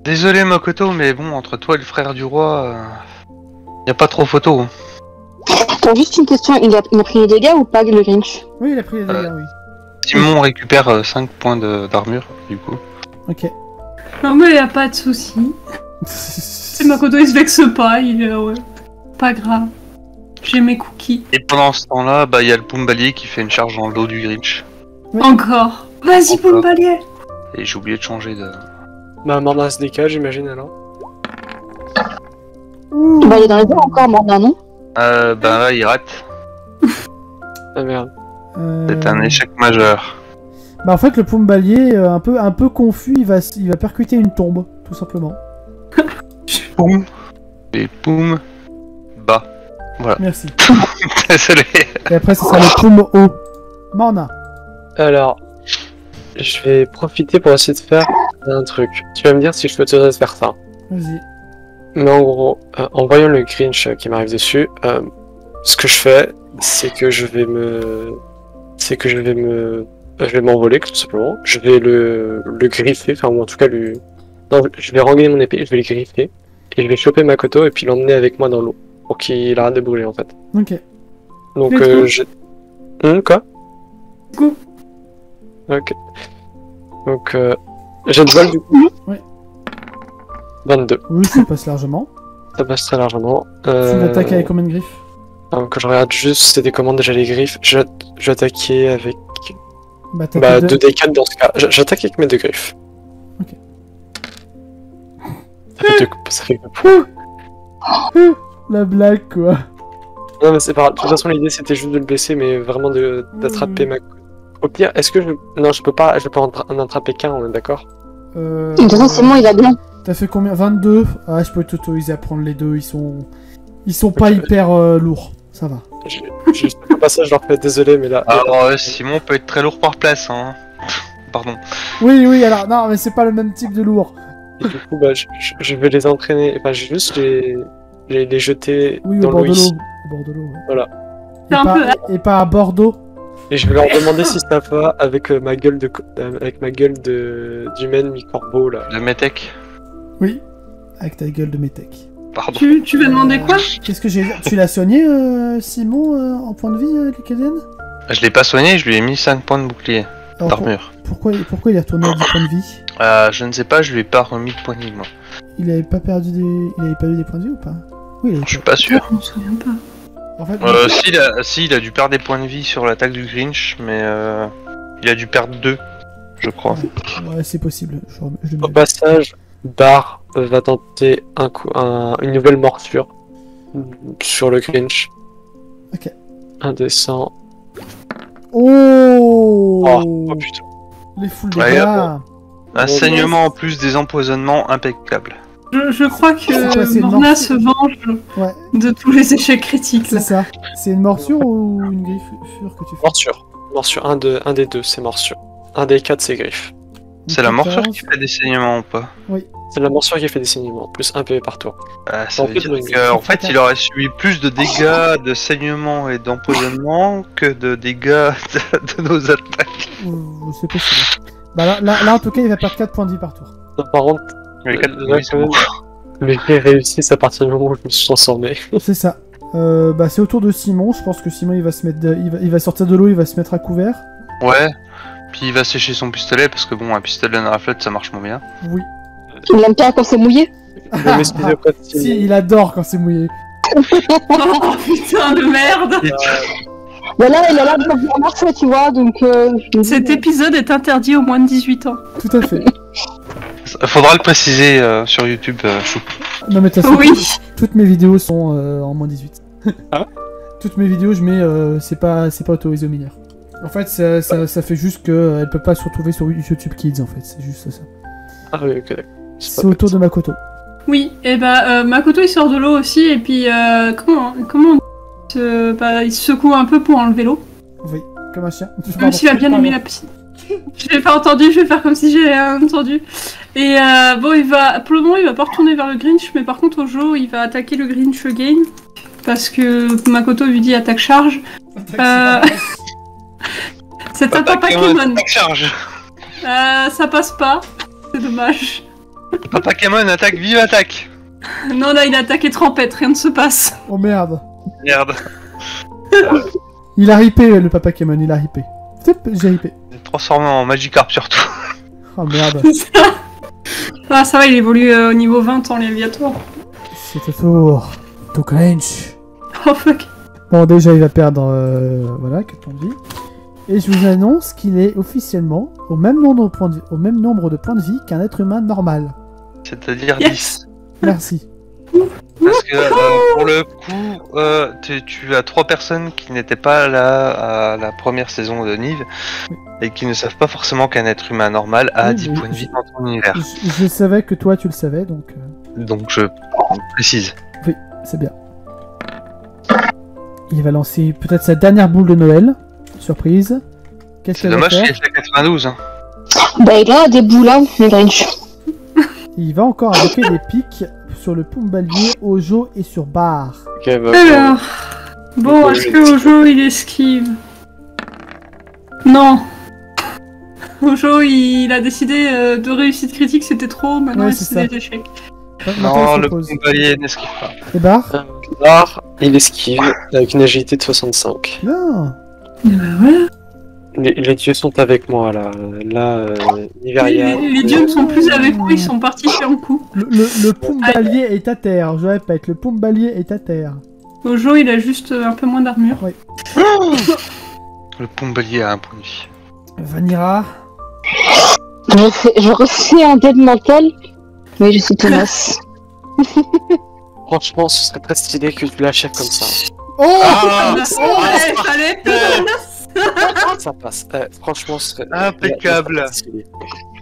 Désolé Makoto, mais bon, entre toi et le frère du roi, y a pas trop photo. Hein. Attends, juste une question. Il a pris les dégâts ou pas, le Grinch? Oui, il a pris les dégâts, oui. Simon récupère 5 points d'armure, du coup. Ok. Non mais y a pas de souci. C'est Makoto, il se vexe pas, il est ouais. Pas grave. J'ai mes cookies. Et pendant ce temps-là, bah y a le Pumbalier qui fait une charge dans le dos du Grinch. Oui. Encore. Vas-y, Encore. Pumbalier. Et j'ai oublié de changer de... Bah, Morna se décale, j'imagine alors. Bah, il est dans les dents encore, Morna, non? Bah là, il rate. Ah merde. C'est un échec majeur. Bah en fait le Pumbalier, un peu confus, il va percuter une tombe, tout simplement. Poum. Et poum. Bas. Voilà. Merci. Désolé. Et après ça sera le Pum haut. Morna. Alors, je vais profiter pour essayer de faire un truc. Tu vas me dire si je peux te laisser faire ça. Vas-y. Mais en gros, en voyant le Grinch qui m'arrive dessus, ce que je fais, c'est que je vais m'envoler tout simplement. Je vais le griffer, enfin ou en tout cas non, je vais rengainer mon épée, je vais le griffer et je vais choper Makoto et puis l'emmener avec moi dans l'eau pour qu'il arrête de brûler en fait. Ok. Donc Let's go. quoi? Go. Ok. Donc j'ai de vol du coup. Ouais. 22. Oui, ça passe largement. Ça passe très largement. Tu l'attaques avec combien de griffes? Alors, quand je regarde juste, c'était comment déjà les griffes. J'attaquais avec. Bah t'as Bah, que 2d4 dans ce cas. J'attaque avec mes deux griffes. Ok. Ça fait deux. La blague quoi. Non, mais c'est pas grave. De toute façon, l'idée c'était juste de le blesser, mais vraiment d'attraper ma. Au pire, est-ce que je. Non, je peux pas en attraper qu'un, on est d'accord? De toute façon, Simon, il va bien. T'as fait combien? 22? Ah, je peux t'autoriser à prendre les deux, ils sont pas hyper lourds. Ça va. Juste au passage, je leur fais désolé, mais là. Alors, Simon peut être très lourd par place, hein. Pardon. Oui, alors, non, mais c'est pas le même type de lourd. Et du coup, bah, je vais les entraîner. Enfin, j'ai juste les jeter Oui, dans au bord l'eau de l'eau. ici. Au bord de l'eau, ouais. Voilà. Et C'est un peu- et pas à Bordeaux. Et je vais leur demander si ça va avec ma gueule d'humaine mi-corbeau là. De Metec. Oui. Avec ta gueule de métèque. Pardon. Tu vas demander quoi? Qu'est-ce que j'ai... Tu l'as soigné, Simon, en point de vie, Lucadienne? Je l'ai pas soigné, je lui ai mis 5 points de bouclier Alors, d'armure. pourquoi il est retourné à 10 points de vie? Je ne sais pas, je lui ai pas remis de points de vie, moi. Il avait pas perdu des... Il avait pas eu des points de vie ou pas? Oui, il avait Je suis pas sûr. Je m'en souviens pas. En fait, Il a dû perdre des points de vie sur l'attaque du Grinch, mais il a dû perdre 2, je crois. ouais, c'est possible. Je le Au mets. passage, Bar va tenter une nouvelle morsure sur le Grinch. Ok. Un descend. Oh, Oh putain. les foules de Ouais, gars. Un Oh, saignement en plus des empoisonnements impeccable. Je crois C'est quoi, c'est que une Morna morsure se venge Ouais, de tous les échecs critiques. c'est Là. ça. C'est une morsure ou une griffure que tu fais? Morsure. Morsure. Un des deux, c'est morsure. Un des 4, c'est griffe. C'est la morsure 14. qui fait des saignements ou pas? C'est la morsure qui fait des saignements. Plus 1 PV par tour. Ça En veut fait, dire le- qu'en fait, il aurait subi plus de dégâts de saignement et d'empoisonnement que de dégâts de nos attaques. C'est possible. Bah là, en tout cas, il va perdre 4 points de vie par tour. Non, par contre, Les quatre là, quand même, les faits réussissent à partir du moment où je me suis transformé. C'est ça. Bah c'est au tour de Simon. Je pense que Simon, il va se mettre, il va sortir de l'eau, il va se mettre à couvert. Ouais. Puis il va sécher son pistolet parce que bon, un pistolet dans la flotte ça marche moins bien. Oui. Il aime bien quand c'est mouillé. Je m'excuse auprès de Simon. Si, il adore quand c'est mouillé. Oh putain de merde! Mais là, il a l'air de bien marcher, tu vois, donc... Cet épisode est interdit aux moins de 18 ans. Tout à fait. Faudra le préciser sur YouTube, Chou. Non mais de toute façon, Oui! toutes mes vidéos sont en moins 18. Ah ouais? Toutes mes vidéos, je mets, c'est pas autorisé aux mineurs. En fait, ça fait juste qu'elle peut pas se retrouver sur YouTube Kids, en fait. C'est juste ça. Ah oui, ok, d'accord. C'est au tour de Makoto. Oui, et bah Makoto il sort de l'eau aussi, et puis comment il se secoue un peu pour enlever l'eau. Oui, comme un chien. Même s'il a bien aimé la piscine. Je l'ai pas entendu, je vais faire comme si j'ai rien entendu. Et bon, pour le moment, il va pas retourner vers le Grinch, mais par contre, Ojo, il va attaquer le Grinch again. Parce que Makoto lui dit attaque charge. C'est un Papa Pokémon. Charge. Ça passe pas. C'est dommage. Papa Pokémon attaque, vive attaque. Non, là, il a attaqué Trempette, rien ne se passe. Oh merde. Merde. Il a ripé, le Papa Kémon, il a ripé. J'ai ripé. Transformé en Magikarp surtout. Oh merde. Ah, ça va, il évolue au niveau 20 en Léviator. C'est au tour. To Grinch. Oh fuck. Bon, déjà, il va perdre, voilà, 4 points de vie. Et je vous annonce qu'il est officiellement au même nombre de points de vie qu'un être humain normal. C'est-à-dire Yes. 10. Merci. Parce que pour le coup, tu as 3 personnes qui n'étaient pas là à la première saison de Nive et qui ne savent pas forcément qu'un être humain normal a Oui, 10 mais points de vie dans ton univers. Je savais que toi, tu le savais, donc Donc je précise. c'est bien. Il va lancer peut-être sa dernière boule de Noël. Surprise. Qu'est-ce C'est qu'il va dommage faire? qu'il ait fait 92. Hein. Bah, il a des boulins, le Grinch. Il va encore invoquer des pics sur le Pumbalier, Ojo et sur Bar. Ok, bah, Alors. Bon, est-ce que Ojo il esquive? Non. Ojo il a décidé de réussite critique, c'était trop, maintenant Ouais, il c'est c'est ça. des échecs. Non, le Pumbalier n'esquive pas. Et Bar? Bar, il esquive avec une agilité de 65. Non. Et bah voilà. Les dieux sont avec moi là. Là, Niveria. Les dieux ne sont plus avec nous, ils sont partis faire un coup. Le Pumbalier est à terre, je répète, le Pumbalier est à terre. Ojo il a juste un peu moins d'armure. Le Pumbalier a un point de vie. Vanira. Je refais un dead mental. Oui, je suis Thomas. Franchement, ce serait très stylé que tu l'achèves comme ça. Oh Fallait Ça passe. Franchement, ce serait Impeccable. très stylé.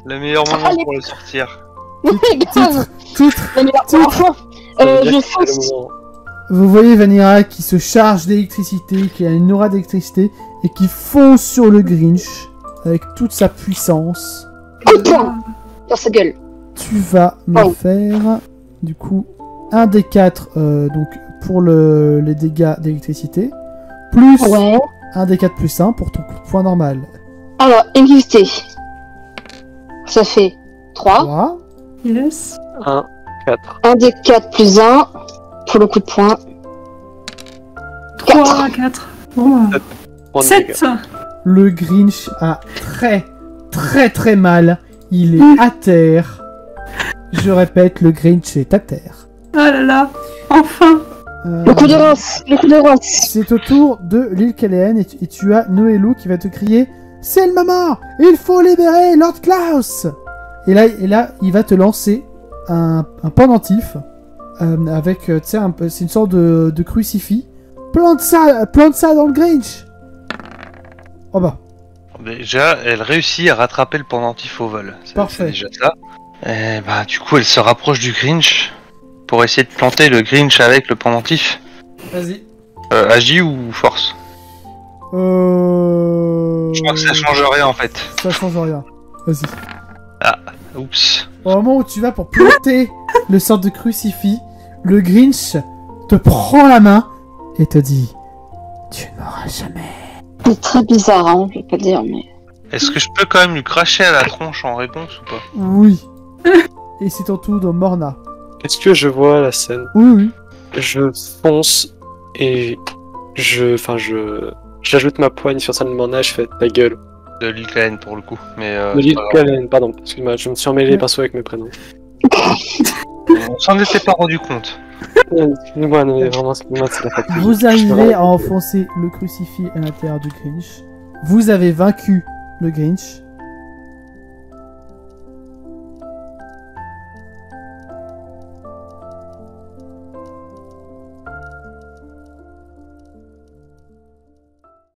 Le meilleur moment pour le sortir. Grave. Titre. Mais enfin, Ça veut dire je que c'est le fonce. moment. Vous voyez Vanira qui se charge d'électricité, qui a une aura d'électricité et qui fonce sur le Grinch avec toute sa puissance. Coup de poing dans sa gueule. tu vas me faire, du coup, un des 4 donc, pour les dégâts d'électricité, plus un des 4 plus 1 pour ton coup de poing normal. Alors, électricité. Ça fait 3. 3. Yes. 1, 4. 1 des 4 plus 1 pour le coup de poing. 3, 4. Bon, 7. Le Grinch a très mal. Il est à terre. Je répète, le Grinch est à terre. Oh là là, enfin. Le coup de rince. Le coup de rince. C'est au tour de l'île Caléenne et tu as Noélou qui va te crier « C'est le moment! Il faut libérer Lord Klaus !» Et là, il va te lancer un pendentif avec, tu sais, c'est une sorte de crucifix. Plante ça dans le Grinch! Oh bah. Déjà, elle réussit à rattraper le pendentif au vol. Parfait. C'est déjà ça. Et bah, du coup, elle se rapproche du Grinch pour essayer de planter le Grinch avec le pendentif. Vas-y. Agis ou force? Je crois que ça change rien en fait. Ça change rien. Vas-y. Ah, oups. Au moment où tu vas pour planter le sort de crucifix, le Grinch te prend la main et te dit « Tu ne m'auras jamais. » C'est très bizarre, hein, je vais pas le dire, mais... Est-ce que je peux quand même lui cracher à la tronche en réponse ou pas? Oui. Et c'est ton tour de Morna. Est-ce que je vois la scène? Oui. Je fonce et j'ajoute ma poigne sur celle de Morna, je fais ta gueule. De Lilkaen pour le coup, mais... De l'île Caléenne, pardon, excuse-moi, je me suis emmêlé les pinceaux avec mes prénoms. On s'en était pas rendu compte. Excuse-moi, mais vraiment, c'est la fatigue. Vous arrivez à enfoncer le crucifix à l'intérieur du Grinch. Vous avez vaincu le Grinch.